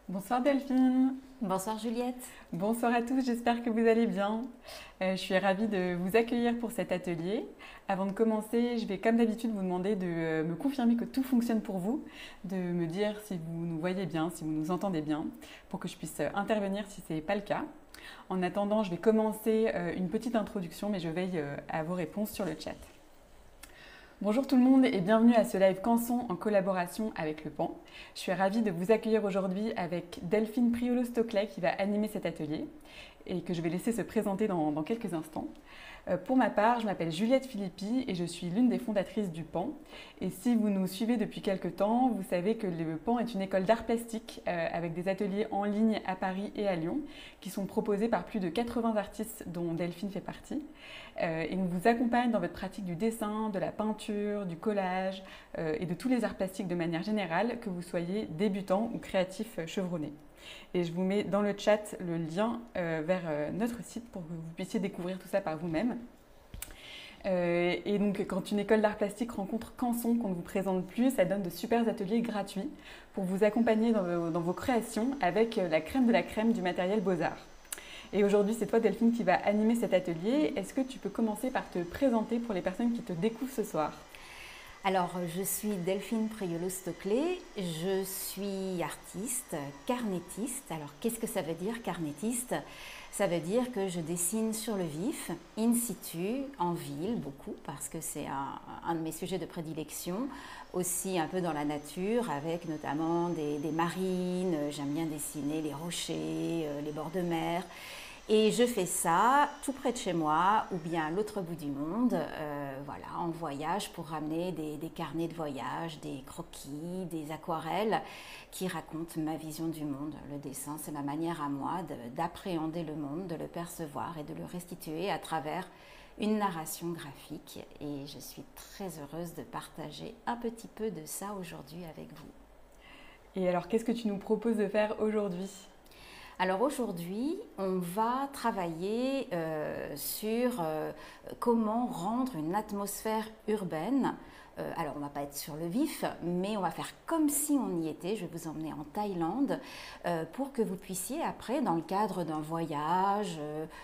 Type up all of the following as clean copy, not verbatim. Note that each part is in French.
Bonsoir Delphine, Bonsoir Juliette. bonsoir à tous, j'espère que vous allez bien. Je suis ravie de vous accueillir pour cet atelier. Avant de commencer, je vais comme d'habitude vous demander de me confirmer que tout fonctionne pour vous, de me dire si vous nous voyez bien, si vous nous entendez bien, pour que je puisse intervenir si ce n'est pas le cas. En attendant, je vais commencer une petite introduction, mais je veille à vos réponses sur le chat. Bonjour tout le monde et bienvenue à ce live Canson en collaboration avec le PAN. Je suis ravie de vous accueillir aujourd'hui avec Delphine Priolo-Stoclet qui va animer cet atelier et que je vais laisser se présenter dans quelques instants. Pour ma part, je m'appelle Juliette Philippi et je suis l'une des fondatrices du PAN. Et si vous nous suivez depuis quelques temps, vous savez que le PAN est une école d'art plastique avec des ateliers en ligne à Paris et à Lyon qui sont proposés par plus de 80 artistes dont Delphine fait partie. Et on vous accompagne dans votre pratique du dessin, de la peinture, du collage et de tous les arts plastiques de manière générale, que vous soyez débutant ou créatif chevronné. Et je vous mets dans le chat le lien vers notre site pour que vous puissiez découvrir tout ça par vous-même. Et donc, quand une école d'art plastique rencontre Canson, qu'on ne vous présente plus, ça donne de super ateliers gratuits pour vous accompagner dans vos créations avec la crème de la crème du matériel Beaux-Arts. Et aujourd'hui, c'est toi Delphine qui va animer cet atelier. Est-ce que tu peux commencer par te présenter pour les personnes qui te découvrent ce soir ? Alors, je suis Delphine Priolo-Stoclet, je suis artiste, carnettiste. Alors, qu'est-ce que ça veut dire, carnettiste ? Ça veut dire que je dessine sur le vif, in situ, en ville, beaucoup, parce que c'est un de mes sujets de prédilection. Aussi un peu dans la nature, avec notamment des marines. J'aime bien dessiner les rochers, les bords de mer. Et je fais ça tout près de chez moi ou bien à l'autre bout du monde, voilà, en voyage pour ramener des carnets de voyage, des croquis, des aquarelles qui racontent ma vision du monde. Le dessin, c'est ma manière à moi d'appréhender le monde, de le percevoir et de le restituer à travers une narration graphique. Et je suis très heureuse de partager un petit peu de ça aujourd'hui avec vous. Et alors, qu'est-ce que tu nous proposes de faire aujourd'hui ? Alors aujourd'hui, on va travailler sur comment rendre une atmosphère urbaine. Alors on ne va pas être sur le vif, mais on va faire comme si on y était. Je vais vous emmener en Thaïlande pour que vous puissiez après, dans le cadre d'un voyage,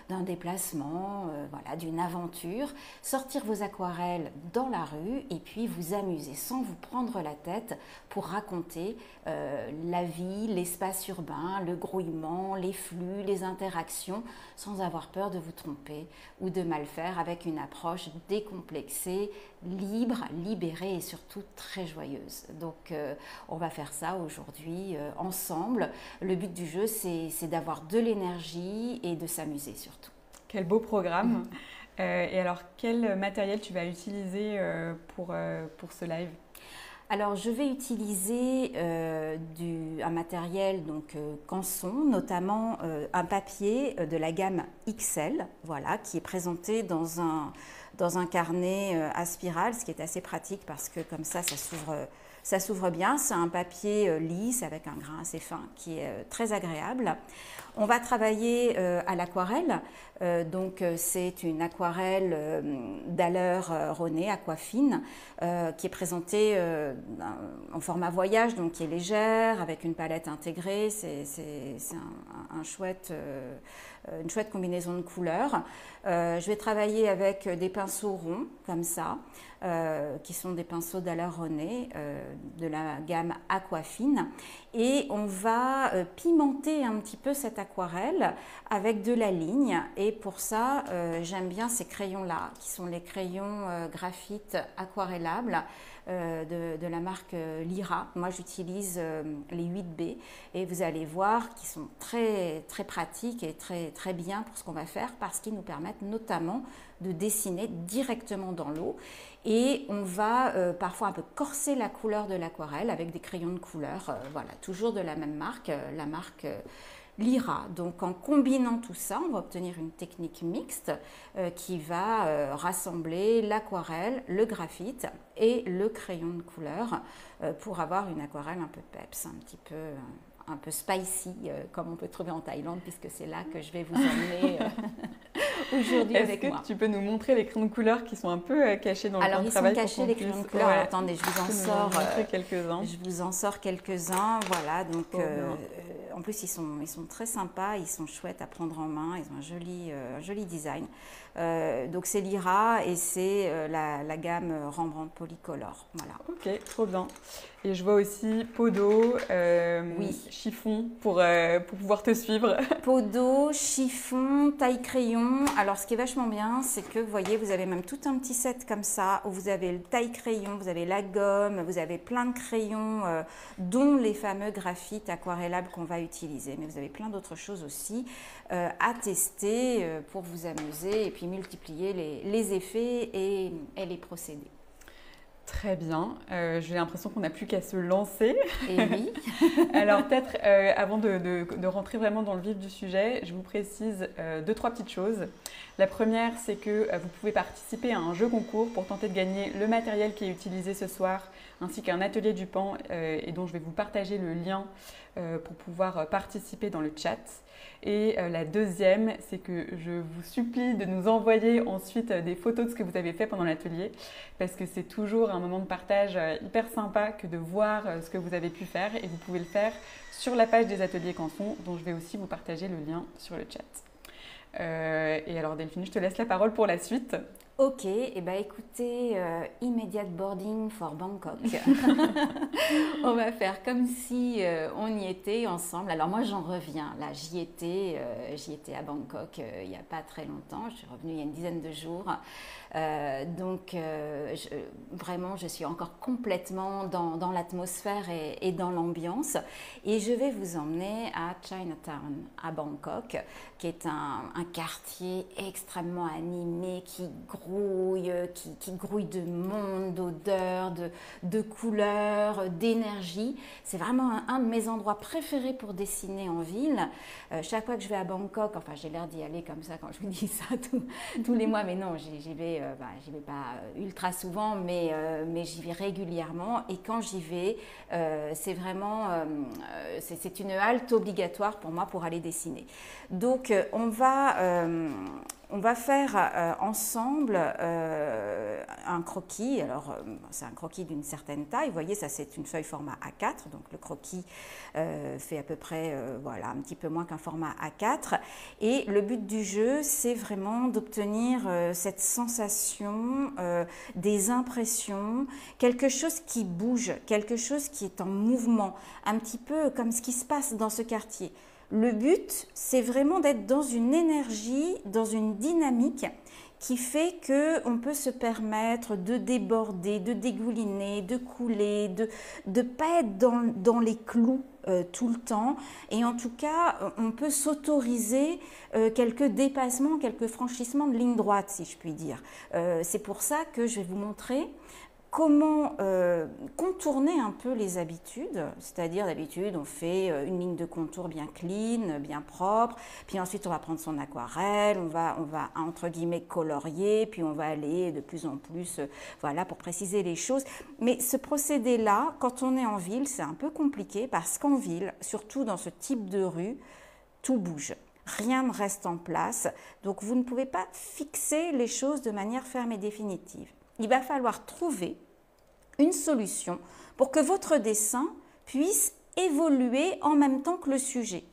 d'un déplacement, voilà, d'une aventure, sortir vos aquarelles dans la rue et puis vous amuser sans vous prendre la tête pour raconter la vie, l'espace urbain, le grouillement, les flux, les interactions, sans avoir peur de vous tromper ou de mal faire, avec une approche décomplexée, libre, libérée et surtout très joyeuse. Donc on va faire ça aujourd'hui ensemble. Le but du jeu, c'est d'avoir de l'énergie et de s'amuser surtout. Quel beau programme. Et alors, quel matériel tu vas utiliser pour ce live ? Alors, je vais utiliser un matériel Canson, notamment un papier de la gamme XL, voilà, qui est présenté dans un carnet à spirale, ce qui est assez pratique parce que comme ça s'ouvre bien. C'est un papier lisse avec un grain assez fin qui est très agréable. On va travailler à l'aquarelle. C'est une aquarelle d'Aller-Ronet, aquafine, qui est présentée en format voyage, donc qui est légère, avec une palette intégrée. C'est une chouette combinaison de couleurs. Je vais travailler avec des pinceaux ronds, comme ça, qui sont des pinceaux d'Aller-Ronet de la gamme Aquafine. Et on va pimenter un petit peu cette aquarelle avec de la ligne. Et pour ça, j'aime bien ces crayons-là, qui sont les crayons graphite aquarellables de la marque Lyra. Moi, j'utilise les 8B et vous allez voir qu'ils sont très, très pratiques et très, très bien pour ce qu'on va faire parce qu'ils nous permettent notamment de dessiner directement dans l'eau. Et on va parfois un peu corser la couleur de l'aquarelle avec des crayons de couleur, voilà, toujours de la même marque, la marque Lyra. Donc en combinant tout ça, on va obtenir une technique mixte qui va rassembler l'aquarelle, le graphite et le crayon de couleur pour avoir une aquarelle un peu peps, un peu spicy, comme on peut trouver en Thaïlande, puisque c'est là que je vais vous emmener aujourd'hui avec moi. Est-ce que tu peux nous montrer les crayons de couleur qui sont un peu cachés dans le plan de travail? Alors, ils sont cachés, les crayons de couleur. Ouais. Attendez, je vous en sors quelques-uns. Je vous en sors quelques-uns. Voilà, donc En plus, ils sont très sympas, ils sont chouettes à prendre en main, ils ont un joli design. Donc c'est Lyra et c'est la gamme Rembrandt Polycolor. Voilà. Ok, trop bien. Et je vois aussi pot d'eau, Oui. chiffon pour pouvoir te suivre. Pot d'eau, chiffon, taille crayon. Alors ce qui est vachement bien, c'est que vous voyez, vous avez même tout un petit set comme ça où vous avez le taille crayon, vous avez la gomme, vous avez plein de crayons, dont les fameux graphites aquarellables qu'on va utiliser. Mais vous avez plein d'autres choses aussi à tester pour vous amuser et puis multiplier les effets et les procédés. Très bien. J'ai l'impression qu'on n'a plus qu'à se lancer. Et oui. Alors peut-être, avant de rentrer vraiment dans le vif du sujet, je vous précise deux, trois petites choses. La première, c'est que vous pouvez participer à un jeu concours pour tenter de gagner le matériel qui est utilisé ce soir, ainsi qu'un atelier du pan, et dont je vais vous partager le lien pour pouvoir participer dans le chat. Et la deuxième, c'est que je vous supplie de nous envoyer ensuite des photos de ce que vous avez fait pendant l'atelier, parce que c'est toujours un moment de partage hyper sympa que de voir ce que vous avez pu faire, et vous pouvez le faire sur la page des ateliers Canson, dont je vais aussi vous partager le lien sur le chat. Et alors Delphine, je te laisse la parole pour la suite. Ok, et bah écoutez, immediate boarding for Bangkok. On va faire comme si on y était ensemble. Alors moi j'en reviens, là j'y étais à Bangkok il n'y a pas très longtemps, je suis revenue il y a une dizaine de jours. Vraiment je suis encore complètement dans l'atmosphère et dans l'ambiance. Et je vais vous emmener à Chinatown, à Bangkok, qui est un quartier extrêmement animé, qui grouille de monde, d'odeurs, de couleurs, d'énergie. C'est vraiment un de mes endroits préférés pour dessiner en ville. Chaque fois que je vais à Bangkok, enfin j'ai l'air d'y aller comme ça quand je vous dis ça tous les mois, mais non, j'y vais pas ultra souvent, mais j'y vais régulièrement. Et quand j'y vais, c'est vraiment c'est une halte obligatoire pour moi pour aller dessiner. Donc on va faire ensemble un croquis. Alors, c'est un croquis d'une certaine taille. Vous voyez, ça, c'est une feuille format A4. Donc, le croquis fait à peu près, voilà, un petit peu moins qu'un format A4. Et le but du jeu, c'est vraiment d'obtenir cette sensation, des impressions, quelque chose qui bouge, quelque chose qui est en mouvement, un petit peu comme ce qui se passe dans ce quartier. Le but, c'est vraiment d'être dans une énergie, dans une dynamique qui fait qu'on peut se permettre de déborder, de dégouliner, de couler, de ne pas être dans les clous tout le temps. Et en tout cas, on peut s'autoriser quelques dépassements, quelques franchissements de ligne droite, si je puis dire. C'est pour ça que je vais vous montrer comment contourner un peu les habitudes, c'est-à-dire d'habitude on fait une ligne de contour bien clean, bien propre, puis ensuite on va prendre son aquarelle, on va entre guillemets colorier, puis on va aller de plus en plus, voilà, pour préciser les choses. Mais ce procédé-là, quand on est en ville, c'est un peu compliqué parce qu'en ville, surtout dans ce type de rue, tout bouge. Rien ne reste en place, donc vous ne pouvez pas fixer les choses de manière ferme et définitive. Il va falloir trouver une solution pour que votre dessin puisse évoluer en même temps que le sujet.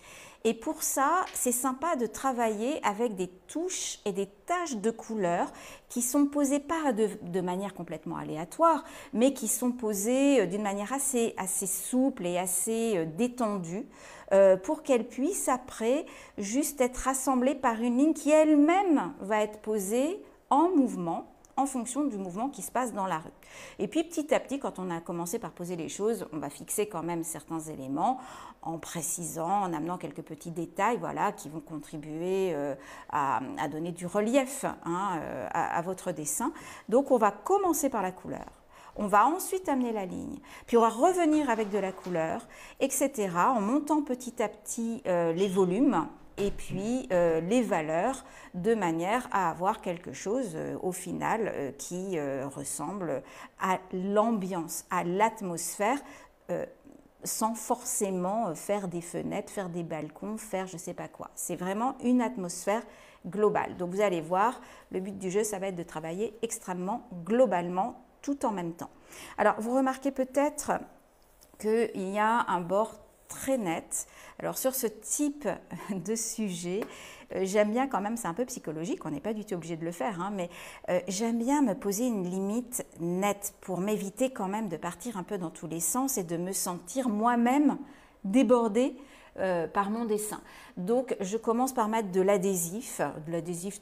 Et pour ça, c'est sympa de travailler avec des touches et des taches de couleurs qui sont posées pas de manière complètement aléatoire, mais qui sont posées d'une manière assez souple et assez détendue pour qu'elles puissent après juste être rassemblées par une ligne qui elle-même va être posée en mouvement, en fonction du mouvement qui se passe dans la rue. Et puis petit à petit, quand on a commencé par poser les choses, on va fixer quand même certains éléments en précisant, en amenant quelques petits détails, voilà, qui vont contribuer à donner du relief à votre dessin. Donc on va commencer par la couleur. On va ensuite amener la ligne, puis on va revenir avec de la couleur, etc., en montant petit à petit les volumes et puis les valeurs de manière à avoir quelque chose au final qui ressemble à l'ambiance, à l'atmosphère sans forcément faire des fenêtres, faire des balcons, faire je ne sais pas quoi. C'est vraiment une atmosphère globale. Donc vous allez voir, le but du jeu, ça va être de travailler extrêmement globalement tout en même temps. Alors vous remarquez peut-être qu'il y a un bord très net Alors sur ce type de sujet, j'aime bien quand même, c'est un peu psychologique, on n'est pas du tout obligé de le faire, hein, mais j'aime bien me poser une limite nette pour m'éviter quand même de partir un peu dans tous les sens et de me sentir moi-même débordée par mon dessin. Donc je commence par mettre de l'adhésif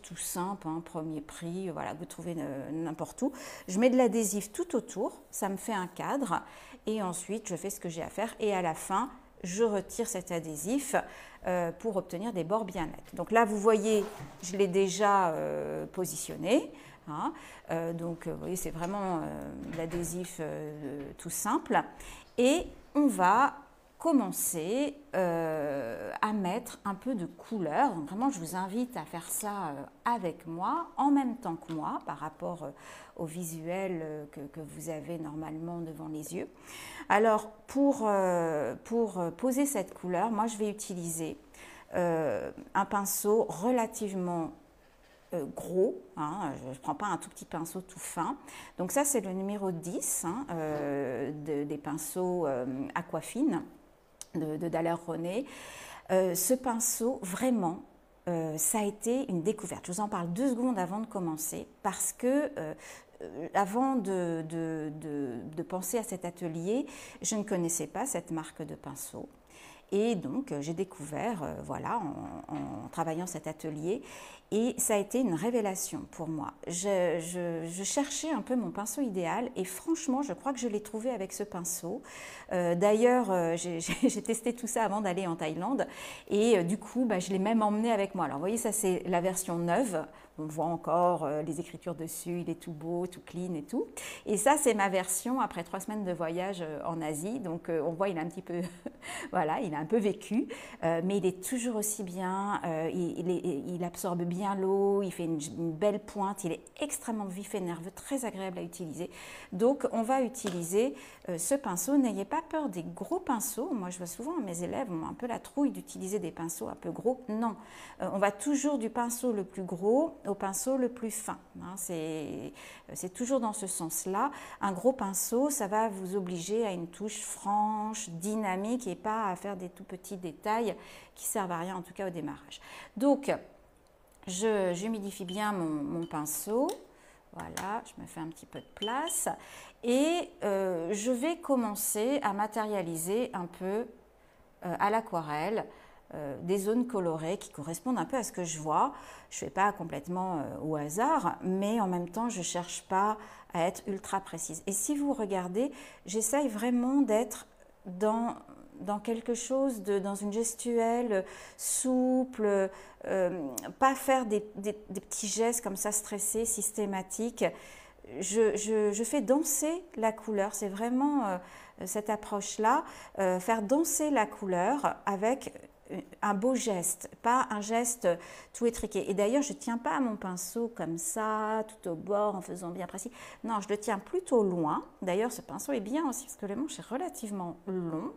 tout simple, hein, premier prix, voilà, vous trouvez n'importe où. Je mets de l'adhésif tout autour, ça me fait un cadre et ensuite je fais ce que j'ai à faire et à la fin je retire cet adhésif pour obtenir des bords bien nets. Donc là vous voyez, je l'ai déjà positionné. Hein, donc vous voyez, c'est vraiment l'adhésif tout simple et on va commencer à mettre un peu de couleur. Donc vraiment, je vous invite à faire ça avec moi, en même temps que moi, par rapport au visuel que vous avez normalement devant les yeux. Alors, pour poser cette couleur, moi, je vais utiliser un pinceau relativement gros, hein, je ne prends pas un tout petit pinceau tout fin. Donc ça, c'est le numéro 10 hein, des pinceaux Aquafine de Daler-Rowney. Ce pinceau, vraiment, ça a été une découverte. Je vous en parle 2 secondes avant de commencer parce que avant de penser à cet atelier, je ne connaissais pas cette marque de pinceau. Et donc, j'ai découvert, voilà, en travaillant cet atelier, et ça a été une révélation pour moi. Je cherchais un peu mon pinceau idéal, et franchement, je crois que je l'ai trouvé avec ce pinceau. D'ailleurs, j'ai testé tout ça avant d'aller en Thaïlande, et du coup, je l'ai même emmené avec moi. Alors, vous voyez, ça, c'est la version neuve. On voit encore les écritures dessus, il est tout beau, tout clean et tout. Et ça, c'est ma version après 3 semaines de voyage en Asie. Donc, on voit, il a un petit peu, voilà, il a un peu vécu, mais il est toujours aussi bien. Il absorbe bien l'eau, il fait une belle pointe, il est extrêmement vif et nerveux, très agréable à utiliser. Donc, on va utiliser ce pinceau. N'ayez pas peur des gros pinceaux. Moi, je vois souvent mes élèves ont un peu la trouille d'utiliser des pinceaux un peu gros. Non, on va toujours du pinceau le plus gros au pinceau le plus fin. Hein, c'est toujours dans ce sens-là. Un gros pinceau, ça va vous obliger à une touche franche, dynamique et pas à faire des tout petits détails qui servent à rien, en tout cas au démarrage. Donc, j'humidifie bien mon pinceau. Voilà, je me fais un petit peu de place et je vais commencer à matérialiser un peu à l'aquarelle des zones colorées qui correspondent un peu à ce que je vois. Je ne fais pas complètement au hasard, mais en même temps, je ne cherche pas à être ultra précise. Et si vous regardez, j'essaye vraiment d'être dans quelque chose, dans une gestuelle souple, pas faire des petits gestes comme ça stressés, systématiques. Je fais danser la couleur, c'est vraiment cette approche-là, faire danser la couleur avec un beau geste, pas un geste tout étriqué. Et d'ailleurs, je ne tiens pas mon pinceau comme ça, tout au bord, en faisant bien précis. Non, je le tiens plutôt loin. D'ailleurs, ce pinceau est bien aussi parce que le manche est relativement long.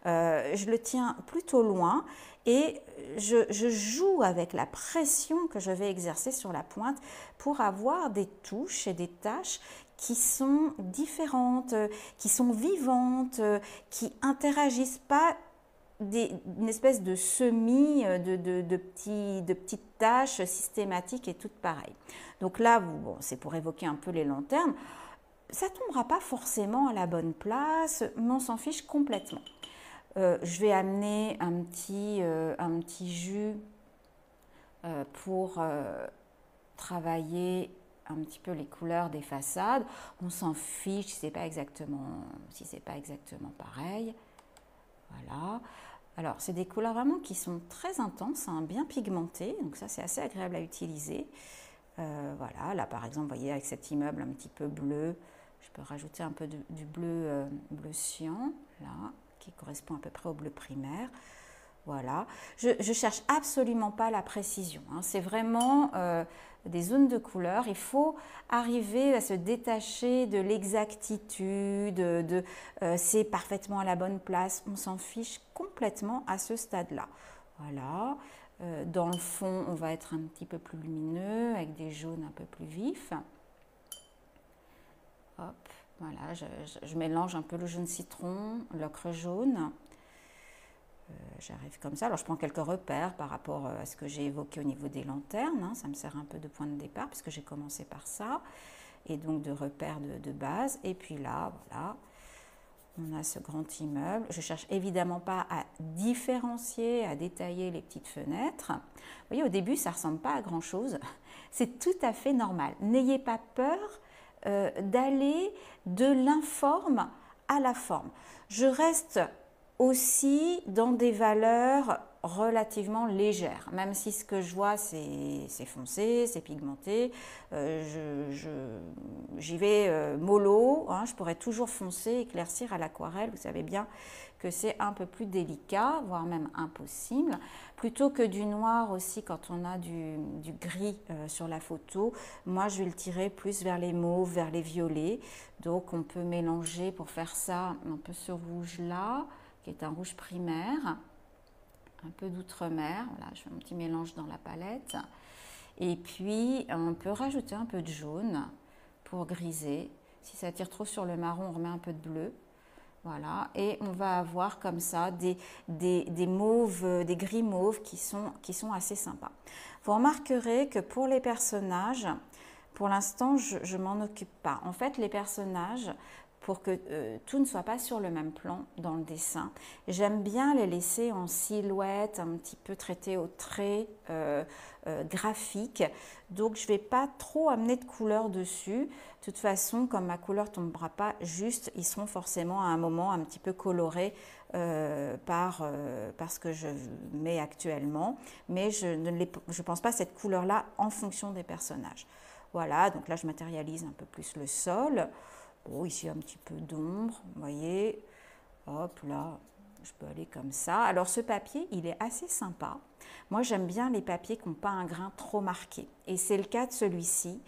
Je le tiens plutôt loin et je joue avec la pression que je vais exercer sur la pointe pour avoir des touches et des taches qui sont différentes, qui sont vivantes, qui interagissent pas une espèce de semis de petites tâches systématiques et toutes pareilles. Donc là, bon, c'est pour évoquer un peu les lanternes. Ça ne tombera pas forcément à la bonne place, mais on s'en fiche complètement. Je vais amener un petit jus pour travailler un petit peu les couleurs des façades. On s'en fiche si ce n'est pas exactement pareil. Voilà. Alors, c'est des couleurs vraiment qui sont très intenses, hein, bien pigmentées, donc ça c'est assez agréable à utiliser. Voilà, là par exemple, vous voyez avec cet immeuble un petit peu bleu, je peux rajouter un peu du bleu cyan, là, qui correspond à peu près au bleu primaire. Voilà, je cherche absolument pas la précision, hein. C'est vraiment des zones de couleurs. Il faut arriver à se détacher de l'exactitude, c'est parfaitement à la bonne place. On s'en fiche complètement à ce stade-là. Voilà, dans le fond, on va être un petit peu plus lumineux avec des jaunes un peu plus vifs. Hop, voilà, je mélange un peu le jaune citron, l'ocre jaune. j'arrive comme ça. Alors je prends quelques repères par rapport à ce que j'ai évoqué au niveau des lanternes, hein. Ça me sert un peu de point de départ puisque j'ai commencé par ça, et donc de repères de base. Et puis là, voilà, on a ce grand immeuble. Je ne cherche évidemment pas à différencier, à détailler les petites fenêtres. Vous voyez, au début, ça ne ressemble pas à grand-chose. C'est tout à fait normal. N'ayez pas peur d'aller de l'informe à la forme. Je reste aussi dans des valeurs relativement légères, même si ce que je vois c'est foncé, c'est pigmenté, j'y vais mollo, hein, je pourrais toujours foncer, éclaircir à l'aquarelle, vous savez bien que c'est un peu plus délicat, voire même impossible, plutôt que du noir aussi quand on a du gris sur la photo. Moi je vais le tirer plus vers les mauves, vers les violets, donc on peut mélanger pour faire ça un peu ce rouge là, qui est un rouge primaire, un peu d'outre-mer. Voilà, je fais un petit mélange dans la palette. Et puis, on peut rajouter un peu de jaune pour griser. Si ça tire trop sur le marron, on remet un peu de bleu. Voilà, et on va avoir comme ça des mauves, des gris mauves qui sont assez sympas. Vous remarquerez que pour les personnages, pour l'instant, je ne m'en occupe pas. En fait, les personnages, pour que tout ne soit pas sur le même plan dans le dessin, j'aime bien les laisser en silhouette, un petit peu traité au trait graphique. Donc je ne vais pas trop amener de couleur dessus. De toute façon, comme ma couleur ne tombera pas juste, ils seront forcément à un moment un petit peu colorés par ce que je mets actuellement. Mais je ne pense pas à cette couleur-là en fonction des personnages. Voilà, donc là je matérialise un peu plus le sol. Bon, ici un petit peu d'ombre, vous voyez, hop là, je peux aller comme ça. Alors ce papier, il est assez sympa. Moi j'aime bien les papiers qui n'ont pas un grain trop marqué. Et c'est le cas de celui-ci.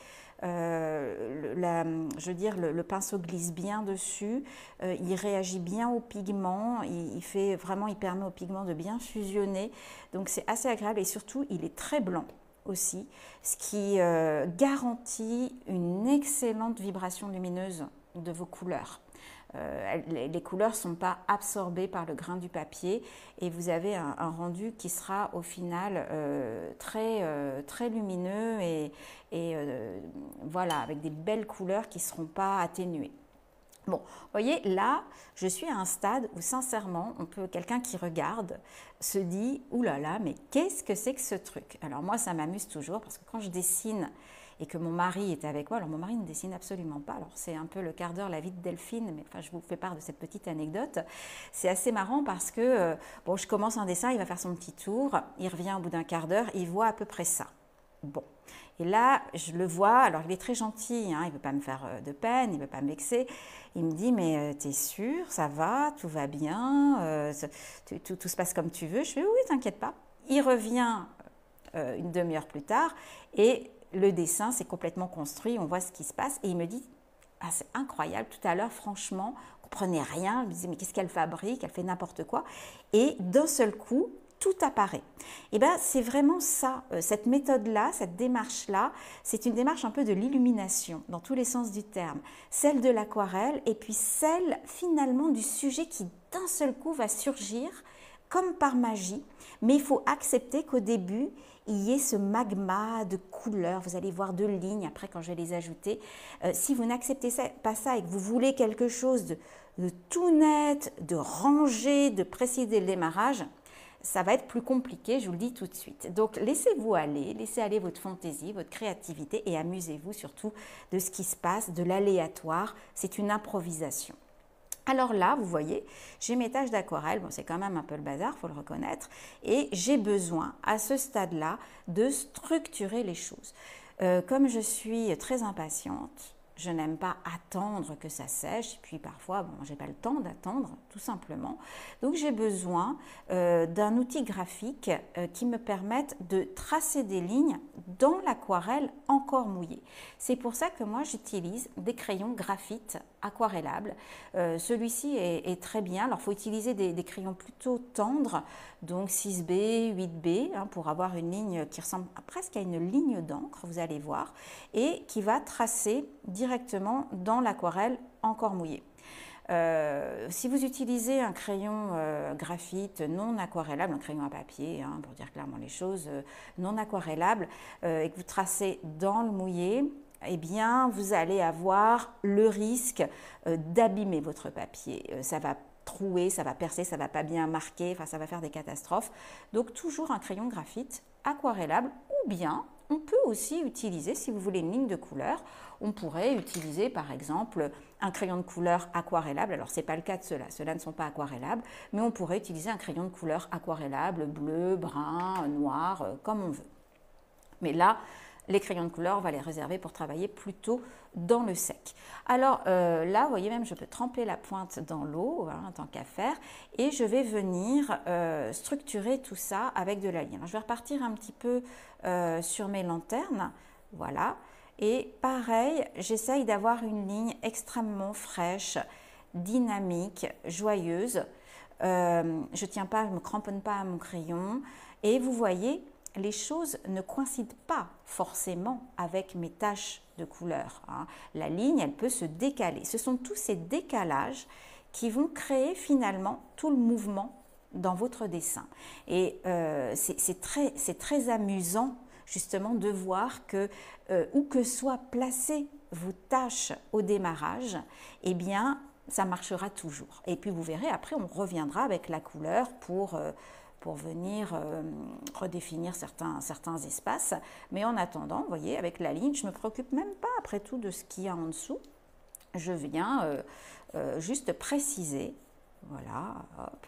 Je veux dire, le pinceau glisse bien dessus, il réagit bien au pigment, il permet au pigment de bien fusionner. Donc c'est assez agréable et surtout il est très blanc aussi, ce qui garantit une excellente vibration lumineuse de vos couleurs. Les couleurs ne sont pas absorbées par le grain du papier et vous avez un rendu qui sera au final très lumineux et voilà, avec des belles couleurs qui ne seront pas atténuées. Bon, vous voyez, là, je suis à un stade où, sincèrement, quelqu'un qui regarde se dit « Ouh là là, mais qu'est-ce que c'est que ce truc ?» Alors moi, ça m'amuse toujours parce que quand je dessine et que mon mari est avec moi, alors mon mari ne dessine absolument pas, alors c'est un peu le quart d'heure la vie de Delphine, mais enfin, je vous fais part de cette petite anecdote. C'est assez marrant parce que, bon, je commence un dessin, il va faire son petit tour, il revient au bout d'un quart d'heure, il voit à peu près ça. Bon. Et là, je le vois, alors il est très gentil, hein, il ne veut pas me faire de peine, il ne veut pas me vexer. Il me dit, mais t'es sûre, ça va, tout va bien, tout se passe comme tu veux. Je fais, oui, t'inquiète pas. Il revient une demi-heure plus tard et le dessin s'est complètement construit, on voit ce qui se passe. Et il me dit, ah, c'est incroyable, tout à l'heure, franchement, on ne comprenait rien. Je me disais, mais qu'est-ce qu'elle fabrique? Elle fait n'importe quoi. Et d'un seul coup, tout apparaît. Et bien, c'est vraiment ça, cette méthode-là, cette démarche-là, c'est une démarche un peu de l'illumination, dans tous les sens du terme. Celle de l'aquarelle et puis celle, finalement, du sujet qui, d'un seul coup, va surgir comme par magie. Mais il faut accepter qu'au début, il y ait ce magma de couleurs. Vous allez voir de lignes, après, quand je vais les ajouter. Si vous n'acceptez pas ça et que vous voulez quelque chose de tout net, de rangé, de précis dès le démarrage, ça va être plus compliqué, je vous le dis tout de suite. Donc, laissez-vous aller, laissez aller votre fantaisie, votre créativité et amusez-vous surtout de ce qui se passe, de l'aléatoire. C'est une improvisation. Alors là, vous voyez, j'ai mes taches d'aquarelle. Bon, c'est quand même un peu le bazar, il faut le reconnaître. Et j'ai besoin, à ce stade-là, de structurer les choses. Comme je suis très impatiente, je n'aime pas attendre que ça sèche, et puis parfois, bon, je n'ai pas le temps d'attendre, tout simplement. Donc j'ai besoin d'un outil graphique qui me permette de tracer des lignes dans l'aquarelle encore mouillée. C'est pour ça que moi j'utilise des crayons graphite aquarellables. Celui-ci est très bien. Alors il faut utiliser des crayons plutôt tendres, donc 6B, 8B, hein, pour avoir une ligne qui ressemble presque à une ligne d'encre, vous allez voir, et qui va tracer directement dans l'aquarelle encore mouillée. Si vous utilisez un crayon graphite non aquarellable, un crayon à papier, hein, pour dire clairement les choses, non aquarellable, et que vous tracez dans le mouillé, eh bien, vous allez avoir le risque d'abîmer votre papier. Ça va trouer, ça va percer, ça ne va pas bien marquer, enfin, ça va faire des catastrophes. Donc, toujours un crayon graphite aquarellable, ou bien on peut aussi utiliser, si vous voulez une ligne de couleur, on pourrait utiliser par exemple un crayon de couleur aquarellable. Alors, ce n'est pas le cas de ceux-là ne sont pas aquarellables, mais on pourrait utiliser un crayon de couleur aquarellable, bleu, brun, noir, comme on veut. Mais là, les crayons de couleur, on va les réserver pour travailler plutôt dans le sec. Alors là, vous voyez même, je peux tremper la pointe dans l'eau, hein, en tant qu'à faire, et je vais venir structurer tout ça avec de la ligne. Alors, je vais repartir un petit peu sur mes lanternes, voilà. Et pareil, j'essaye d'avoir une ligne extrêmement fraîche, dynamique, joyeuse. Je ne tiens pas, je ne me cramponne pas à mon crayon. Et vous voyez, les choses ne coïncident pas forcément avec mes taches de couleur, hein. La ligne, elle peut se décaler. Ce sont tous ces décalages qui vont créer finalement tout le mouvement dans votre dessin. Et c'est très amusant justement de voir que où que soient placées vos tâches au démarrage, eh bien ça marchera toujours. Et puis vous verrez, après on reviendra avec la couleur pour venir redéfinir certains espaces. Mais en attendant, vous voyez, avec la ligne, je ne me préoccupe même pas après tout de ce qu'il y a en dessous. Je viens juste préciser, voilà, hop.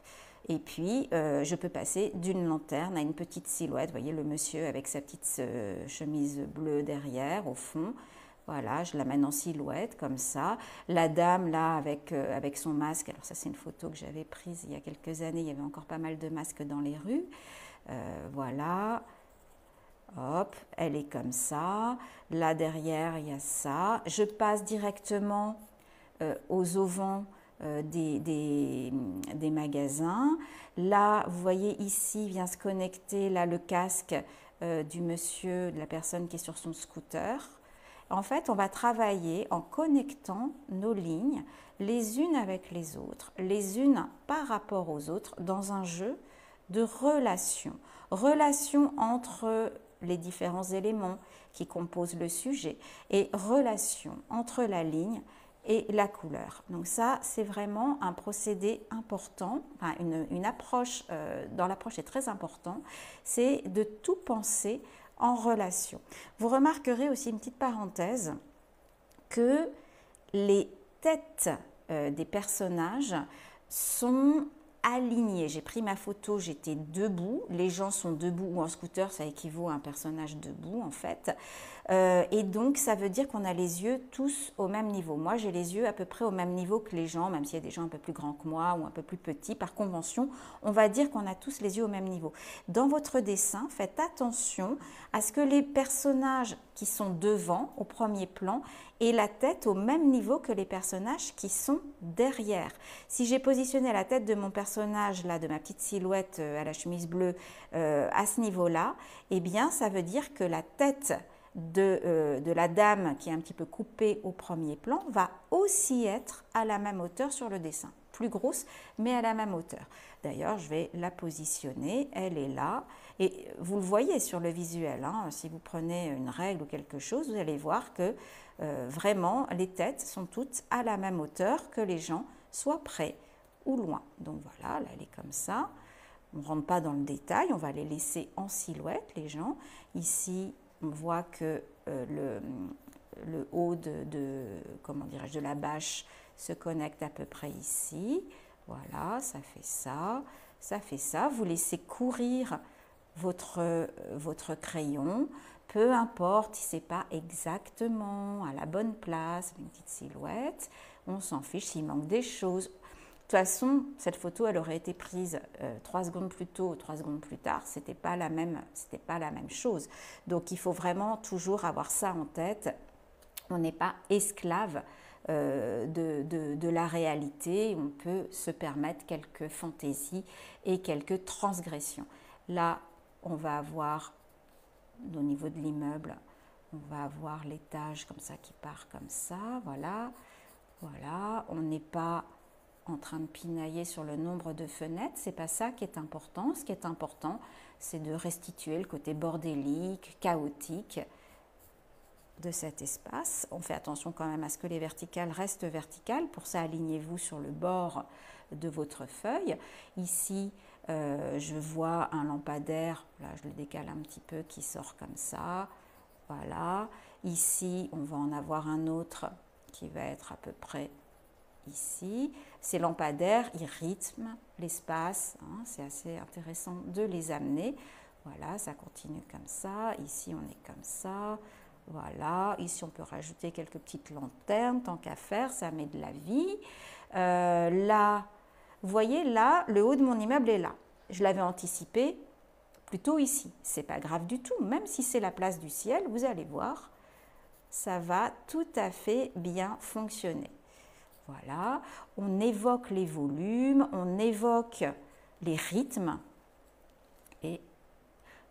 Et puis, je peux passer d'une lanterne à une petite silhouette. Vous voyez, le monsieur avec sa petite chemise bleue derrière, au fond. Voilà, je l'amène en silhouette, comme ça. La dame, là, avec son masque. Alors ça, c'est une photo que j'avais prise il y a quelques années. Il y avait encore pas mal de masques dans les rues. Voilà. Hop, elle est comme ça. Là, derrière, il y a ça. Je passe directement aux auvents des magasins. Là, vous voyez ici, vient se connecter là, le casque du monsieur, de la personne qui est sur son scooter. En fait, on va travailler en connectant nos lignes les unes avec les autres, les unes par rapport aux autres, dans un jeu de relations. Relations entre les différents éléments qui composent le sujet et relations entre la ligne et la couleur. Donc ça, c'est vraiment un procédé important, enfin une approche, dans l'approche est très important, c'est de tout penser en relation. Vous remarquerez aussi une petite parenthèse que les têtes des personnages sont alignées. J'ai pris ma photo, j'étais debout, les gens sont debout ou en scooter, ça équivaut à un personnage debout en fait. Et donc ça veut dire qu'on a les yeux tous au même niveau. Moi j'ai les yeux à peu près au même niveau que les gens, même s'il y a des gens un peu plus grands que moi ou un peu plus petits. Par convention, on va dire qu'on a tous les yeux au même niveau. Dans votre dessin, faites attention à ce que les personnages qui sont devant, au premier plan, aient la tête au même niveau que les personnages qui sont derrière. Si j'ai positionné la tête de mon personnage, là, de ma petite silhouette à la chemise bleue, à ce niveau-là, eh bien ça veut dire que la tête de la dame qui est un petit peu coupée au premier plan va aussi être à la même hauteur sur le dessin, plus grosse mais à la même hauteur. D'ailleurs je vais la positionner, elle est là et vous le voyez sur le visuel, hein, si vous prenez une règle ou quelque chose, vous allez voir que vraiment les têtes sont toutes à la même hauteur, que les gens soient près ou loin. Donc voilà, là elle est comme ça, on ne rentre pas dans le détail, on va les laisser en silhouette les gens. Ici on voit que le haut comment dirais-je, de la bâche se connecte à peu près ici. Voilà, ça fait ça, ça fait ça. Vous laissez courir votre crayon, peu importe si ce n'est pas exactement à la bonne place, une petite silhouette, on s'en fiche s'il manque des choses. De toute façon, cette photo, elle aurait été prise 3 secondes plus tôt ou 3 secondes plus tard, c'était pas la même chose. Donc, il faut vraiment toujours avoir ça en tête. On n'est pas esclave de la réalité. On peut se permettre quelques fantaisies et quelques transgressions. Là, on va avoir, au niveau de l'immeuble, on va avoir l'étage comme ça qui part comme ça. Voilà, voilà. On n'est pas en train de pinailler sur le nombre de fenêtres, c'est pas ça qui est important. Ce qui est important, c'est de restituer le côté bordélique, chaotique de cet espace. On fait attention quand même à ce que les verticales restent verticales. Pour ça, alignez-vous sur le bord de votre feuille. Ici, je vois un lampadaire, là je le décale un petit peu, qui sort comme ça. Voilà. Ici, on va en avoir un autre qui va être à peu près ici. Ces lampadaires, ils rythment l'espace. Hein, c'est assez intéressant de les amener. Voilà, ça continue comme ça. Ici, on est comme ça. Voilà, ici on peut rajouter quelques petites lanternes, tant qu'à faire, ça met de la vie. Là, vous voyez, là, le haut de mon immeuble est là. Je l'avais anticipé plutôt ici. C'est pas grave du tout, même si c'est la place du ciel, vous allez voir, ça va tout à fait bien fonctionner. Voilà, on évoque les volumes, on évoque les rythmes et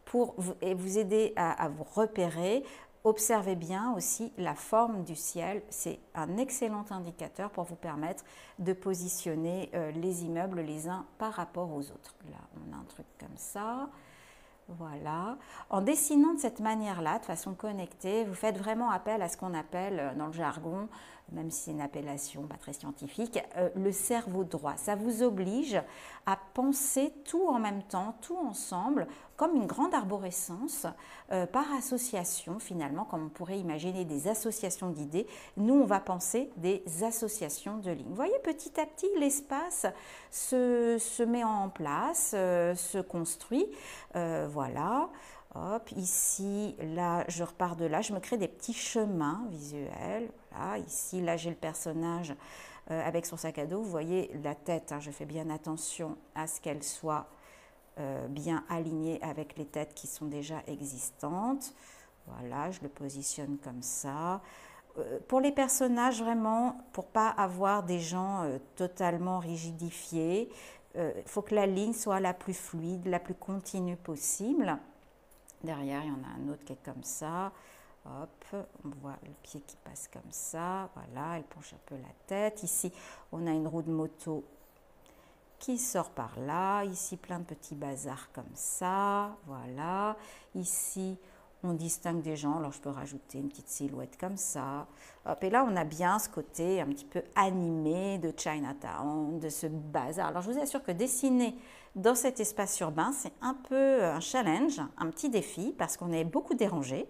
pour vous aider à vous repérer, observez bien aussi la forme du ciel. C'est un excellent indicateur pour vous permettre de positionner les immeubles les uns par rapport aux autres. Là, on a un truc comme ça. Voilà. En dessinant de cette manière-là, de façon connectée, vous faites vraiment appel à ce qu'on appelle dans le jargon, même si c'est une appellation pas très scientifique, le cerveau droit. Ça vous oblige à penser tout en même temps, tout ensemble, comme une grande arborescence, par association finalement, comme on pourrait imaginer des associations d'idées. Nous, on va penser des associations de lignes. Vous voyez, petit à petit, l'espace se met en place, se construit. Voilà. Hop, ici, là, je repars de là, je me crée des petits chemins visuels. Voilà, ici, là, j'ai le personnage avec son sac à dos. Vous voyez la tête, hein, je fais bien attention à ce qu'elle soit bien alignée avec les têtes qui sont déjà existantes. Voilà, je le positionne comme ça. Pour les personnages, vraiment, pour pas avoir des gens totalement rigidifiés, il faut que la ligne soit la plus fluide, la plus continue possible. Derrière, il y en a un autre qui est comme ça. Hop, on voit le pied qui passe comme ça. Voilà, elle penche un peu la tête. Ici, on a une roue de moto qui sort par là. Ici, plein de petits bazars comme ça. Voilà. Ici, on distingue des gens. Alors, je peux rajouter une petite silhouette comme ça. Hop, et là, on a bien ce côté un petit peu animé de Chinatown, de ce bazar. Alors, je vous assure que dessiner dans cet espace urbain, c'est un peu un challenge, un petit défi, parce qu'on est beaucoup dérangé.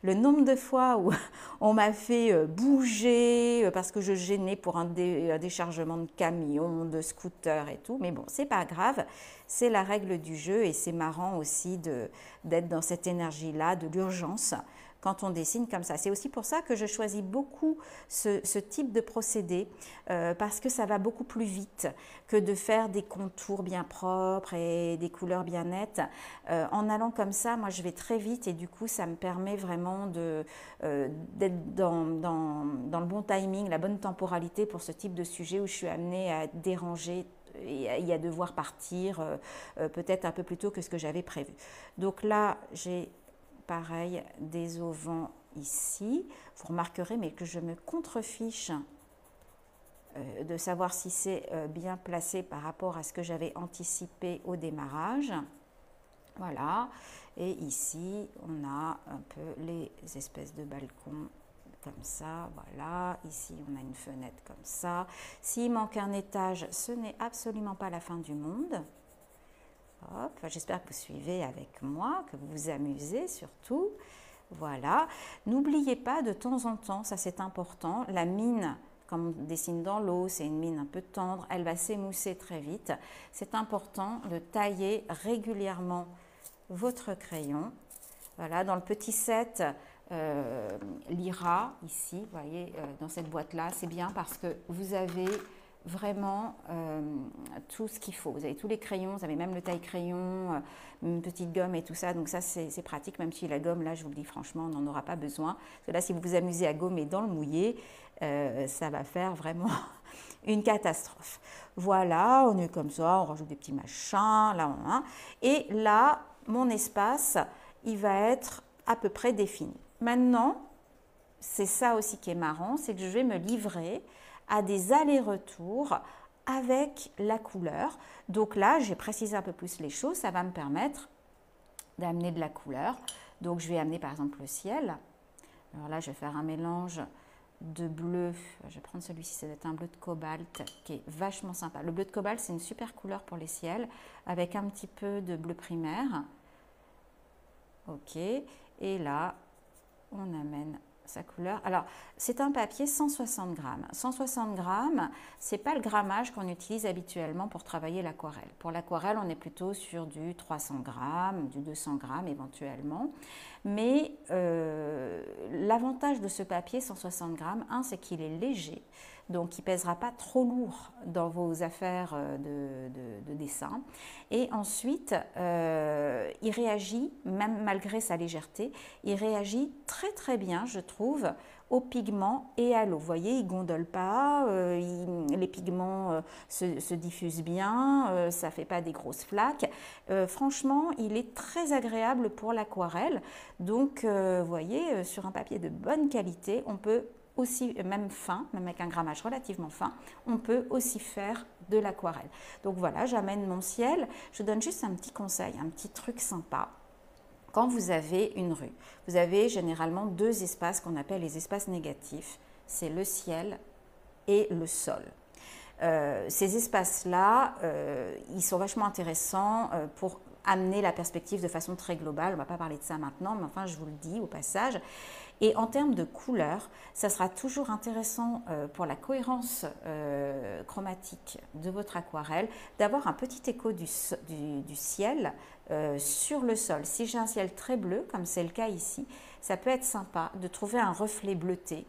Le nombre de fois où on m'a fait bouger parce que je gênais pour un déchargement de camion, de scooter et tout, mais bon, c'est pas grave, c'est la règle du jeu et c'est marrant aussi d'être dans cette énergie-là, de l'urgence, quand on dessine comme ça. C'est aussi pour ça que je choisis beaucoup ce type de procédé, parce que ça va beaucoup plus vite que de faire des contours bien propres et des couleurs bien nettes. En allant comme ça, moi je vais très vite et du coup ça me permet vraiment d'être dans le bon timing, la bonne temporalité pour ce type de sujet où je suis amenée à déranger et à devoir partir peut-être un peu plus tôt que ce que j'avais prévu. Donc là, j'ai pareil, des auvents ici. Vous remarquerez, mais que je me contrefiche de savoir si c'est bien placé par rapport à ce que j'avais anticipé au démarrage. Voilà. Et ici, on a un peu les espèces de balcons comme ça. Voilà. Ici, on a une fenêtre comme ça. S'il manque un étage, ce n'est absolument pas la fin du monde. J'espère que vous suivez avec moi, que vous vous amusez surtout. Voilà. N'oubliez pas de temps en temps, ça c'est important, la mine, comme on dessine dans l'eau, c'est une mine un peu tendre, elle va s'émousser très vite. C'est important de tailler régulièrement votre crayon. Voilà, dans le petit set Lyra, ici, vous voyez, dans cette boîte-là, c'est bien parce que vous avez vraiment tout ce qu'il faut. Vous avez tous les crayons, vous avez même le taille-crayon, une petite gomme et tout ça. Donc ça, c'est pratique, même si la gomme, là, je vous le dis franchement, on n'en aura pas besoin. Parce que là, si vous vous amusez à gommer dans le mouillé, ça va faire vraiment une catastrophe. Voilà, on est comme ça, on rajoute des petits machins, là, et là, mon espace, il va être à peu près défini. Maintenant, c'est ça aussi qui est marrant, c'est que je vais me livrer à des allers-retours avec la couleur. Donc là, j'ai précisé un peu plus les choses, ça va me permettre d'amener de la couleur. Donc je vais amener par exemple le ciel. Alors là, je vais faire un mélange de bleu. Je vais prendre celui-ci, ça va être un bleu de cobalt qui est vachement sympa. Le bleu de cobalt, c'est une super couleur pour les ciels avec un petit peu de bleu primaire. Ok, et là, on amène sa couleur. Alors, c'est un papier 160 grammes. 160 grammes, ce n'est pas le grammage qu'on utilise habituellement pour travailler l'aquarelle. Pour l'aquarelle, on est plutôt sur du 300 grammes, du 200 grammes éventuellement. Mais l'avantage de ce papier 160 grammes, c'est qu'il est léger. Donc, il ne pèsera pas trop lourd dans vos affaires de dessin. Et ensuite, il réagit, même malgré sa légèreté, il réagit très très bien, je trouve, aux pigments et à l'eau. Vous voyez, il ne gondole pas, les pigments se diffusent bien, ça ne fait pas des grosses flaques. Franchement, il est très agréable pour l'aquarelle. Donc, vous voyez, sur un papier de bonne qualité, on peut aussi, même fin, même avec un grammage relativement fin, on peut aussi faire de l'aquarelle. Donc voilà, j'amène mon ciel. Je donne juste un petit conseil, un petit truc sympa. Quand vous avez une rue, vous avez généralement deux espaces qu'on appelle les espaces négatifs. C'est le ciel et le sol. Ces espaces-là, ils sont vachement intéressants pour amener la perspective de façon très globale. On ne va pas parler de ça maintenant, mais enfin, je vous le dis au passage. Et en termes de couleur, ça sera toujours intéressant pour la cohérence chromatique de votre aquarelle d'avoir un petit écho du ciel sur le sol. Si j'ai un ciel très bleu, comme c'est le cas ici, ça peut être sympa de trouver un reflet bleuté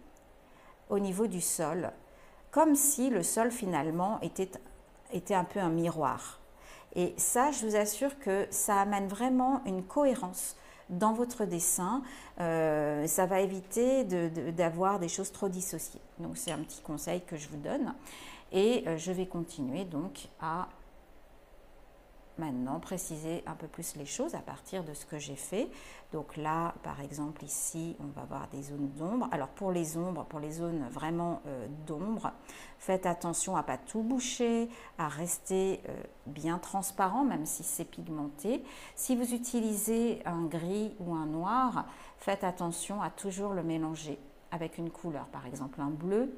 au niveau du sol, comme si le sol finalement était un peu un miroir. Et ça, je vous assure que ça amène vraiment une cohérence dans votre dessin. Ça va éviter d'avoir des choses trop dissociées. Donc, c'est un petit conseil que je vous donne. Et je vais continuer donc à maintenant préciser un peu plus les choses à partir de ce que j'ai fait. Donc là, par exemple, ici, on va avoir des zones d'ombre. Alors pour les ombres, pour les zones vraiment d'ombre, faites attention à ne pas tout boucher, à rester bien transparent, même si c'est pigmenté. Si vous utilisez un gris ou un noir, faites attention à toujours le mélanger avec une couleur, par exemple un bleu,